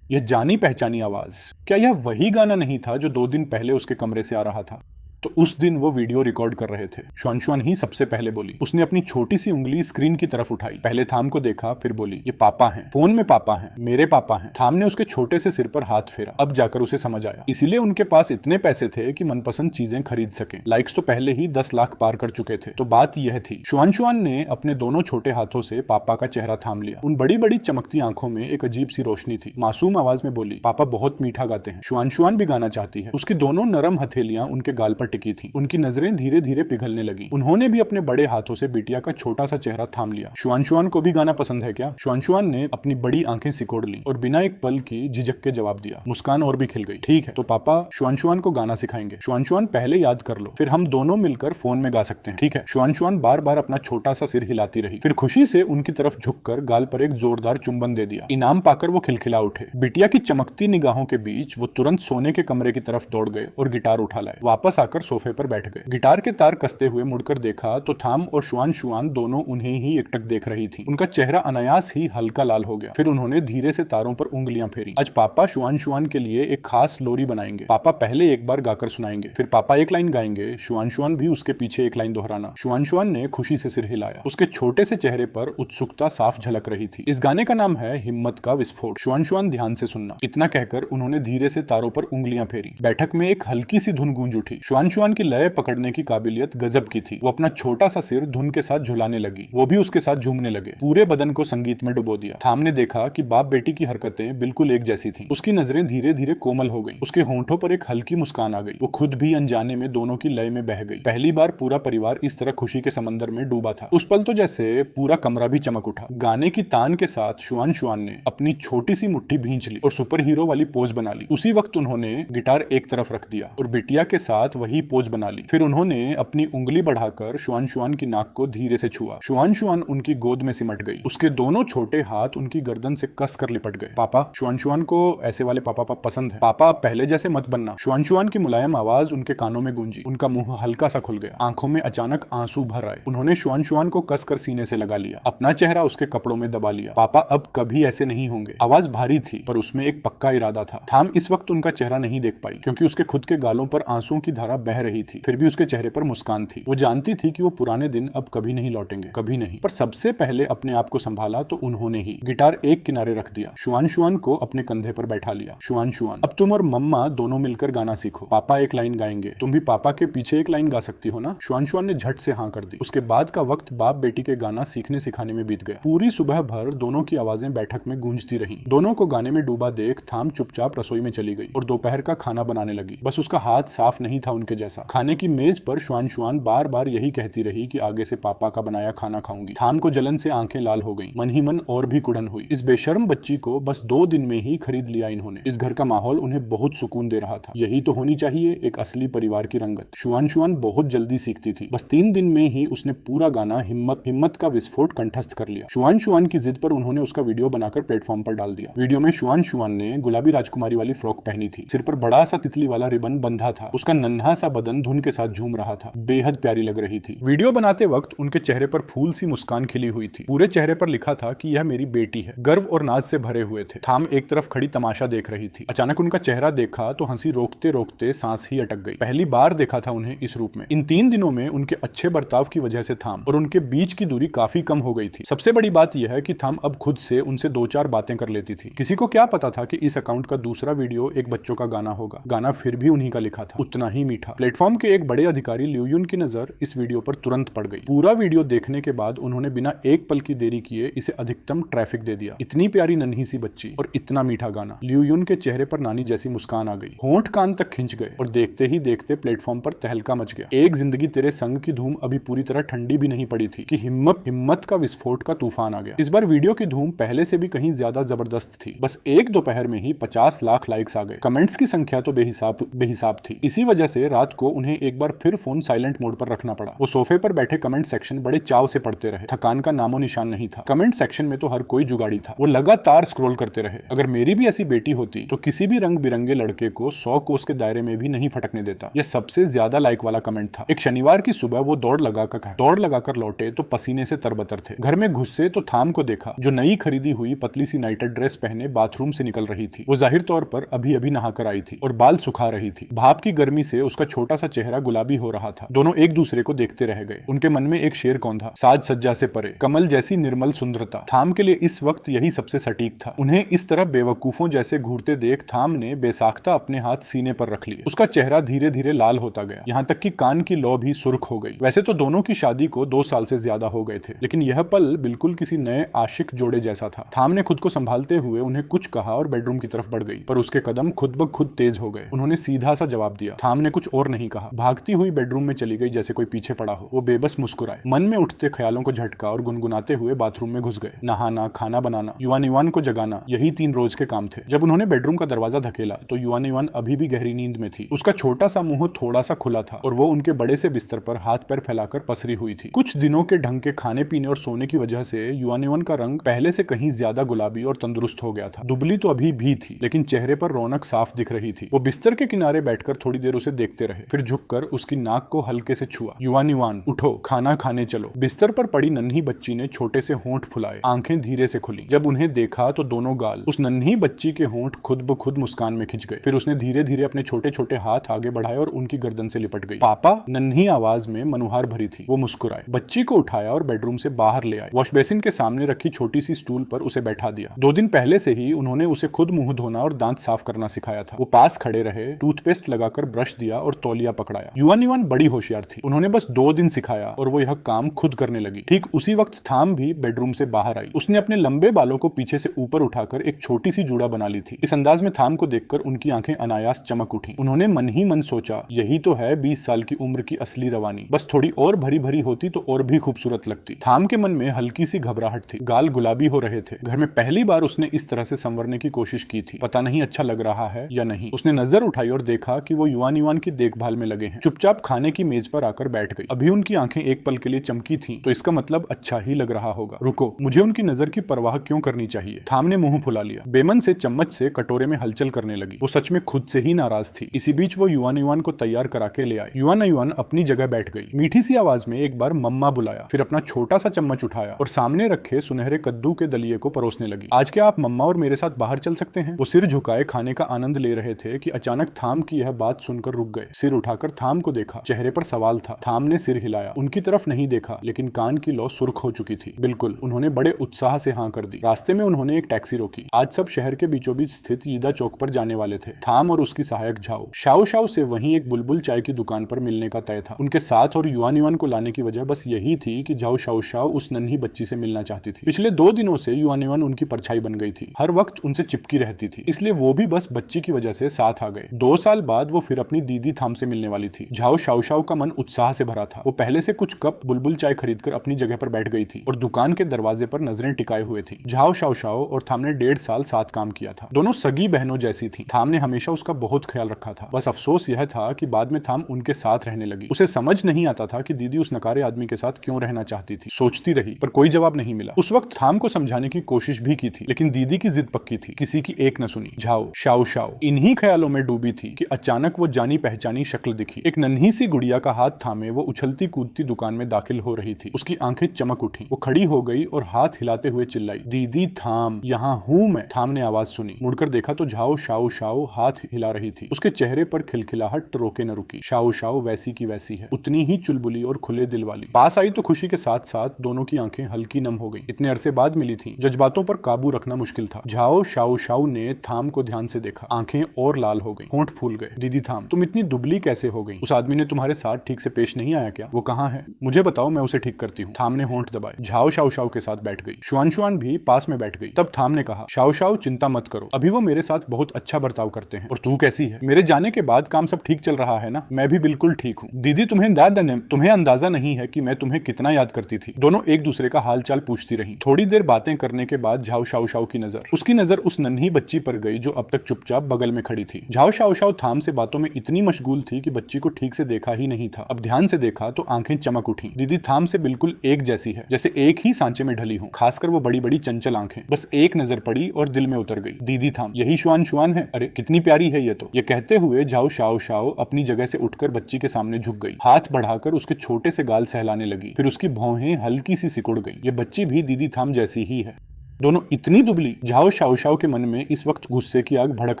[SPEAKER 1] यह जानी पहचानी आवाज, क्या यह वही गाना नहीं था जो 2 दिन पहले उसके कमरे से आ रहा था? तो उस दिन वो वीडियो रिकॉर्ड कर रहे थे। शुआन ही सबसे पहले बोली। उसने अपनी छोटी सी उंगली स्क्रीन की तरफ उठाई। पहले थाम को देखा, फिर बोली, ये पापा हैं, फोन में पापा हैं, मेरे पापा हैं। थाम ने उसके छोटे से सिर पर हाथ फेरा। अब जाकर उसे समझ आया, इसीलिए उनके पास इतने पैसे थे कि मनपसंद चीजें खरीद सके। लाइक्स तो पहले ही 10 लाख पार कर चुके थे। तो बात यह थी। शुआन ने अपने दोनों छोटे हाथों से पापा का चेहरा थाम लिया। उन बड़ी बड़ी चमकती आंखों में एक अजीब सी रोशनी थी। मासूम आवाज में बोली, पापा बहुत मीठा गाते हैं। शुआन भी गाना चाहती है। उसकी दोनों नरम हथेलियां उनके गाल पर टिकी थी। उनकी नजरें धीरे धीरे पिघलने लगी। उन्होंने भी अपने बड़े हाथों से बिटिया का छोटा सा चेहरा थाम लिया। शुआन को भी गाना पसंद है क्या? शुआन ने अपनी बड़ी आंखें सिकोड़ ली और बिना एक पल की झिझक के जवाब दिया। मुस्कान और भी खिल गई। ठीक है, तो पापा शुआन को गाना सिखाएंगे। शुआन पहले याद कर लो, फिर हम दोनों मिलकर फोन में गा सकते हैं। ठीक है। शुआन बार बार अपना छोटा सा सिर हिलाती रही, फिर खुशी से उनकी तरफ झुककर गाल पर एक जोरदार चुंबन दे दिया। इनाम पाकर वो खिलखिला उठे। बिटिया की चमकती निगाहों के बीच वो तुरंत सोने के कमरे की तरफ दौड़ गए और गिटार उठा लाए। वापस आकर सोफे पर बैठ गए। गिटार के तार कसते हुए मुड़कर देखा तो थाम और शुआन दोनों उन्हें ही एकटक देख रही थी। उनका चेहरा अनायास ही हल्का लाल हो गया। फिर उन्होंने धीरे से तारों पर उंगलियां फेरी। आज पापा शुआन के लिए एक खास लोरी बनाएंगे। पापा पहले एक बार गाकर सुनाएंगे, फिर पापा एक लाइन गाएंगे, शुआन भी उसके पीछे एक लाइन दोहराना। शुआन ने खुशी से सिर हिलाया। उसके छोटे से चेहरे पर उत्सुकता साफ झलक रही थी। इस गाने का नाम है हिम्मत का विस्फोट। शुआन ध्यान से सुनना। इतना कहकर उन्होंने धीरे से तारों पर उंगलियां फेरी। बैठक में एक हल्की सी धुन गूंज उठी। शुआन की लय पकड़ने की काबिलियत गजब की थी। वो अपना छोटा सा सिर धुन के साथ झुलाने लगी। वो भी उसके साथ झूमने लगे। पूरे बदन को संगीत में डुबो दिया। थाम ने देखा कि बाप बेटी की हरकतें बिल्कुल एक जैसी थीं। उसकी नजरें धीरे धीरे कोमल हो गईं। उसके होंठों पर एक हल्की मुस्कान आ गई। वो खुद भी अनजाने में दोनों की लय में बह गई। पहली बार पूरा परिवार इस तरह खुशी के समंदर में डूबा था। उस पल तो जैसे पूरा कमरा भी चमक उठा। गाने की तान के साथ शुआन ने अपनी छोटी सी मुट्ठी भींच ली और सुपर हीरो वाली पोज बना ली। उसी वक्त उन्होंने गिटार एक तरफ रख दिया और बिटिया के साथ वही पोज बना ली। फिर उन्होंने अपनी उंगली बढ़ाकर शुआन की नाक को धीरे से छुआ। शुआन उनकी गोद में सिमट गई। उसके दोनों छोटे हाथ उनकी गर्दन से कस कर लिपट गए। पापा, शुआन को ऐसे वाले पापा पसंद है। पापा पहले जैसे मत बनना। शुआन की मुलायम आवाज उनके कानों में गूंजी। उनका मुंह हल्का सा खुल गया। आंखों में अचानक आंसू भर आए। उन्होंने शुआन को कस कर सीने से लगा लिया। अपना चेहरा उसके कपड़ों में दबा लिया। पापा अब कभी ऐसे नहीं होंगे। आवाज भारी थी पर उसमें एक पक्का इरादा था। थाम इस वक्त उनका चेहरा नहीं देख पाई क्योंकि उसके खुद के गालों पर आंसुओं की धारा बह रही थी। फिर भी उसके चेहरे पर मुस्कान थी। वो जानती थी कि वो पुराने दिन अब कभी नहीं लौटेंगे, कभी नहीं। पर सबसे पहले अपने आप को संभाला तो उन्होंने ही। गिटार एक किनारे रख दिया। शुआन को अपने कंधे पर बैठा लिया। शुआन, अब तुम और मम्मा दोनों मिलकर गाना सीखो। पापा एक लाइन गाएंगे, तुम भी पापा के पीछे एक लाइन गा सकती हो ना? शुआन ने झट से हाँ कर दी। उसके बाद का वक्त बाप बेटी के गाना सीखने सिखाने में बीत गया। पूरी सुबह भर दोनों की आवाजें बैठक में गूंजती रहीं। दोनों को गाने में डूबा देख थाम चुपचाप रसोई में चली गई और दोपहर का खाना बनाने लगी। बस उसका हाथ साफ नहीं था उनके जैसा। खाने की मेज पर शुआन बार बार यही कहती रही कि आगे से पापा का बनाया खाना खाऊंगी। थाम को जलन से आंखें लाल हो गईं। मन ही मन और भी कुड़न हुई। इस बेशर्म बच्ची को बस 2 दिन में ही खरीद लिया इन्होंने। इस घर का माहौल उन्हें बहुत सुकून दे रहा था। यही तो होनी चाहिए एक असली परिवार की रंगत। शुआन बहुत जल्दी सीखती थी। बस 3 दिन में ही उसने पूरा गाना हिम्मत का विस्फोट कंठस्थ कर लिया। शुआन की जिद पर उन्होंने उसका वीडियो बनाकर प्लेटफॉर्म पर डाल दिया। वीडियो में शुआन ने गुलाबी राजकुमारी वाली फ्रॉक पहनी थी। सिर पर बड़ा सा तितली वाला रिबन बंधा था। उसका नन्हा सा बदन धुन के साथ झूम रहा था। बेहद प्यारी लग रही थी। वीडियो बनाते वक्त उनके चेहरे पर फूल सी मुस्कान खिली हुई थी। पूरे चेहरे पर लिखा था कि यह मेरी बेटी है। गर्व और नाज से भरे हुए थे। थाम एक तरफ खड़ी तमाशा देख रही थी। अचानक उनका चेहरा देखा तो हंसी रोकते रोकते सांस ही अटक गई। पहली बार देखा था उन्हें इस रूप में। इन 3 दिनों में उनके अच्छे बर्ताव की वजह से थाम और उनके बीच की दूरी काफी कम हो गई थी। सबसे बड़ी बात यह है कि थाम अब खुद से उनसे 2-4 बातें कर लेती थी। किसी को क्या पता था कि इस अकाउंट का दूसरा वीडियो एक बच्चों का गाना होगा। गाना फिर भी उन्हीं का लिखा था, उतना ही मीठा। था। प्लेटफॉर्म के एक बड़े अधिकारी ल्यूयुन की नजर इस वीडियो पर तुरंत पड़ गई। पूरा वीडियो देखने के बाद उन्होंने बिना एक पल की देरी किए इसे अधिकतम ट्रैफिक दे दिया। इतनी प्यारी नन्ही सी बच्ची और इतना मीठा गाना। ल्यूयुन के चेहरे पर नानी जैसी मुस्कान आ गई, होंठ कान तक खिंच गए और देखते ही देखते प्लेटफॉर्म पर तहलका मच गया। एक जिंदगी तेरे संग की धूम अभी पूरी तरह ठंडी भी नहीं पड़ी थी कि हिम्मत का विस्फोट का तूफान आ गया। इस बार वीडियो की धूम पहले से भी कहीं ज्यादा जबरदस्त थी। बस एक दोपहर में ही 50 लाख लाइक्स आ गए। कमेंट्स की संख्या तो बेहिसाब थी। इसी वजह से रात को उन्हें एक बार फिर फोन साइलेंट मोड पर रखना पड़ा। वो सोफे पर बैठे कमेंट सेक्शन बड़े चाव से पढ़ते रहे। थकान का नामो निशान नहीं था। कमेंट सेक्शन में तो हर कोई जुगाड़ी था। वो लगातार स्क्रॉल करते रहे। अगर मेरी भी ऐसी बेटी होती तो किसी भी रंग बिरंगे लड़के को 100 कोस के दायरे में भी नहीं फटकने देता। यह सबसे ज्यादा लाइक वाला कमेंट था। एक शनिवार की सुबह वो दौड़ लगाकर लौटे तो पसीने से तरबतर थे। घर में घुसे तो थाम को देखा जो नई खरीदी हुई पतली सी नाइटेड ड्रेस पहने बाथरूम से निकल रही थी। वो जाहिर तौर पर अभी अभी नहाकर आई थी और बाल सुखा रही थी। भाप की गर्मी से उसका छोटा सा चेहरा गुलाबी हो रहा था। दोनों एक दूसरे को देखते रह गए। उनके मन में एक शेर कौंधा, साज सज्जा से परे कमल जैसी निर्मल सुंदरता। थाम के लिए इस वक्त यही सबसे सटीक था। उन्हें इस तरह बेवकूफों जैसे घूरते देख थाम ने बेसाख्ता अपने हाथ सीने पर रख लिए। उसका चेहरा धीरे धीरे लाल होता गया, यहाँ तक कि कान की लौ भी सुर्ख हो गई। वैसे तो दोनों की शादी को 2 साल से ज्यादा हो गए थे, लेकिन यह पल बिल्कुल किसी नए आशिक जोड़े जैसा था। थाम ने खुद को संभालते हुए उन्हें कुछ कहा और बेडरूम की तरफ बढ़ गई, पर उसके कदम खुद ब खुद तेज हो गए। उन्होंने सीधा सा जवाब दिया। थाम ने कुछ और नहीं कहा, भागती हुई बेडरूम में चली गई जैसे कोई पीछे पड़ा हो। वो बेबस मुस्कुराए, मन में उठते ख्यालों को झटका और गुनगुनाते हुए बाथरूम में घुस गए। नहाना, खाना बनाना, युवान को जगाना, यही 3 रोज के काम थे। जब उन्होंने बेडरूम का दरवाजा धकेला तो युवान अभी भी गहरी नींद में थी। उसका छोटा सा मुंह थोड़ा सा खुला था और वो उनके बड़े से बिस्तर पर हाथ पैर फैलाकर पसरी हुई थी। कुछ दिनों के ढंग के खाने पीने और सोने की वजह से युवान का रंग पहले से कहीं ज्यादा गुलाबी और तंदुरुस्त हो गया था। दुबली तो अभी भी थी, लेकिन चेहरे पर रौनक साफ दिख रही थी। वो बिस्तर के किनारे बैठकर थोड़ी देर उसे देखते रहे, फिर झुककर उसकी नाक को हल्के से छुआ। युवान उठो, खाना खाने चलो। बिस्तर पर पड़ी नन्ही बच्ची ने छोटे से होंठ फुलाए, आंखें धीरे से खुली। जब उन्हें देखा तो दोनों गाल उस नन्ही बच्ची के होंठ खुद ब खुद मुस्कान में खिंच गए। फिर उसने धीरे धीरे अपने छोटे छोटे हाथ आगे बढ़ाए और उनकी गर्दन से लिपट गई। पापा, नन्ही आवाज में मनुहार भरी थी। वो मुस्कुराए, बच्ची को उठाया और बेडरूम से बाहर ले आए। वॉश बेसिन के सामने रखी छोटी सी स्टूल पर उसे बैठा दिया। 2 दिन पहले से ही उन्होंने उसे खुद मुंह धोना और दांत साफ करना सिखाया था। वो पास खड़े रहे, टूथपेस्ट लगाकर ब्रश दिया और तौलिया पकड़ाया। युवान बड़ी होशियार थी। उन्होंने बस 2 दिन सिखाया और वो यह काम खुद करने लगी। ठीक उसी वक्त थाम भी बेडरूम से बाहर आई। उसने अपने लंबे बालों को पीछे से ऊपर उठाकर एक छोटी सी जूड़ा बना ली थी। इस अंदाज में थाम को देखकर उनकी आंखें अनायास चमक उठी। उन्होंने मन ही मन सोचा, यही तो है 20 साल की उम्र की असली रवानी। बस थोड़ी और भरी भरी होती तो और भी खूबसूरत लगती। थाम के मन में हल्की सी घबराहट थी, गाल गुलाबी हो रहे थे। घर में पहली बार उसने इस तरह से संवरने की कोशिश की थी। पता नहीं अच्छा लग रहा है या नहीं। उसने नजर उठाई और देखा कि वो युवान की देखभाल में लगे हैं। चुपचाप खाने की मेज पर आकर बैठ गई। अभी उनकी आंखें एक पल के लिए चमकी थीं, तो इसका मतलब अच्छा ही लग रहा होगा। रुको, मुझे उनकी नजर की परवाह क्यों करनी चाहिए। थाम ने मुंह फुला लिया। बेमन से चम्मच से कटोरे में हलचल करने लगी। वो सच में खुद से ही नाराज थी। इसी बीच वो युवान को तैयार करा के ले आए। युवान अपनी जगह बैठ गई। मीठी सी आवाज में एक बार मम्मा बुलाया, फिर अपना छोटा सा चम्मच उठाया और सामने रखे सुनहरे कद्दू के दलिये को परोसने लगी। आज क्या आप मम्मा और मेरे साथ बाहर चल सकते हैं। वो सिर झुकाए खाने का आनंद ले रहे थे कि अचानक थाम की यह बात सुनकर रुक गए। सिर उठाकर थाम को देखा, चेहरे पर सवाल था। थाम ने सिर हिलाया, उनकी तरफ नहीं देखा, लेकिन कान की लौ सुर्ख हो चुकी थी। बिल्कुल, उन्होंने बड़े उत्साह से हाँ कर दी। रास्ते में उन्होंने एक टैक्सी रोकी। आज सब शहर के बीचों बीच स्थित ईदा चौक पर जाने वाले थे। थाम और उसकी सहायक शाओ शाओ से वहीं एक बुलबुल चाय की दुकान पर मिलने का तय था। उनके साथ और युवान को लाने की वजह बस यही थी कि शाओ उस नन्ही बच्ची से मिलना चाहती थी। पिछले 2 दिनों से युवान उनकी परछाई बन गई थी। हर वक्त उनसे चिपकी रहती थी, इसलिए वो भी बस बच्ची की वजह से साथ आ गए। 2 साल बाद वो फिर अपनी दीदी थाम से मिलने वाली थी। शाओ का मन उत्साह से भरा था। वो पहले से कुछ कप बुलबुल चाय खरीदकर अपनी जगह पर बैठ गई थी और दुकान के दरवाजे पर नजरें टिकाए हुए थी। शाओ और थाम ने 1.5 साल साथ काम किया था। दोनों सगी बहनों जैसी थी। थाम ने हमेशा उसका बहुत ख्याल रखा था। बस अफसोस यह था कि बाद में थाम उनके साथ रहने लगी। उसे समझ नहीं आता था कि दीदी उस नकारे आदमी के साथ क्यों रहना चाहती थी। सोचती रही, पर कोई जवाब नहीं मिला। उस वक्त थाम को समझाने की कोशिश भी की थी, लेकिन दीदी की जिद पक्की थी। किसी की एक न सुनी। शाओ इन्हीं ख्यालों में डूबी थी कि अचानक वो जानी पहचानी शक्ल दिखी। एक नन्ही सी गुड़िया का हाथ थामे वो उछलती कूदती दुकान में दाखिल हो रही थी। उसकी आंखें चमक उठी। वो खड़ी हो गई और हाथ हिलाते हुए चिल्लाई, दीदी थाम, यहाँ हूँ मैं। थाम ने आवाज सुनी, मुड़कर देखा तो शाओ हाथ हिला रही थी। उसके चेहरे पर खिलखिलाहट रोके न रुकी। शाओ वैसी की वैसी है, उतनी ही चुलबुली और खुले दिल वाली। पास आई तो खुशी के साथ साथ दोनों की आंखें हल्की नम हो गई। इतने अरसे बाद मिली थी, जज्बातों पर काबू रखना मुश्किल था। शाओ ने थाम को ध्यान से देखा। आंखें और लाल हो गई, होंठ फूल गए। दीदी थाम, तुम इतनी दुबली कैसे हो गई? उस आदमी ने तुम्हारे साथ ठीक से पेश नहीं आया क्या? वो कहाँ है? मुझे बताओ, मैं उसे ठीक करती हूँ। थाम ने होंठ दबाए। झाओ शाओ शाओ के साथ बैठ गई। शुआन भी पास में बैठ गई। तब थाम ने कहा, शाओ शाओ चिंता मत करो, अभी वो मेरे साथ बहुत अच्छा बर्ताव करते हैं। और तू कैसी है? मेरे जाने के बाद काम सब ठीक चल रहा है ना? मैं भी बिल्कुल ठीक हूँ। दीदी तुम्हें अंदाजा नहीं है कि मैं तुम्हें कितना याद करती थी। दोनों एक दूसरे का हाल चाल पूछती रही। थोड़ी देर बातें करने के बाद झाओ शाओ शाओ की नजर उस नन्ही बच्ची पर गई जो अब तक चुपचाप बगल में खड़ी थी। झाओ शाओ शाओ थाम से बातों में इतनी मशगूल थी कि बच्ची को ठीक से देखा ही नहीं था। अब ध्यान से देखा तो आंखें चमक उठी। दीदी थाम से बिल्कुल एक जैसी है, जैसे एक ही सांचे में ढली हो। खासकर वो बड़ी बड़ी चंचल आंखें। बस एक नजर पड़ी और दिल में उतर गई। दीदी थाम, यही शुआन है? अरे कितनी प्यारी है ये तो। ये कहते हुए झाओ शाओ शाओ अपनी जगह से उठकर बच्ची के सामने झुक गई। हाथ बढ़ाकर उसके छोटे से गाल सहलाने लगी। फिर उसकी भौहें हल्की सी सिकुड़ गई। ये बच्ची भी दीदी थाम जैसी ही है। दोनों इतनी दुबली। झाओ शाओ शाओ के मन में इस वक्त गुस्से की आग भड़क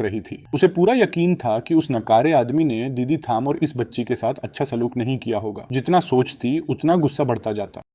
[SPEAKER 1] रही थी। उसे पूरा यकीन था कि उस नकारे आदमी ने दीदी थाम और इस बच्ची के साथ अच्छा सलूक नहीं किया होगा। जितना सोचती उतना गुस्सा बढ़ता जाता।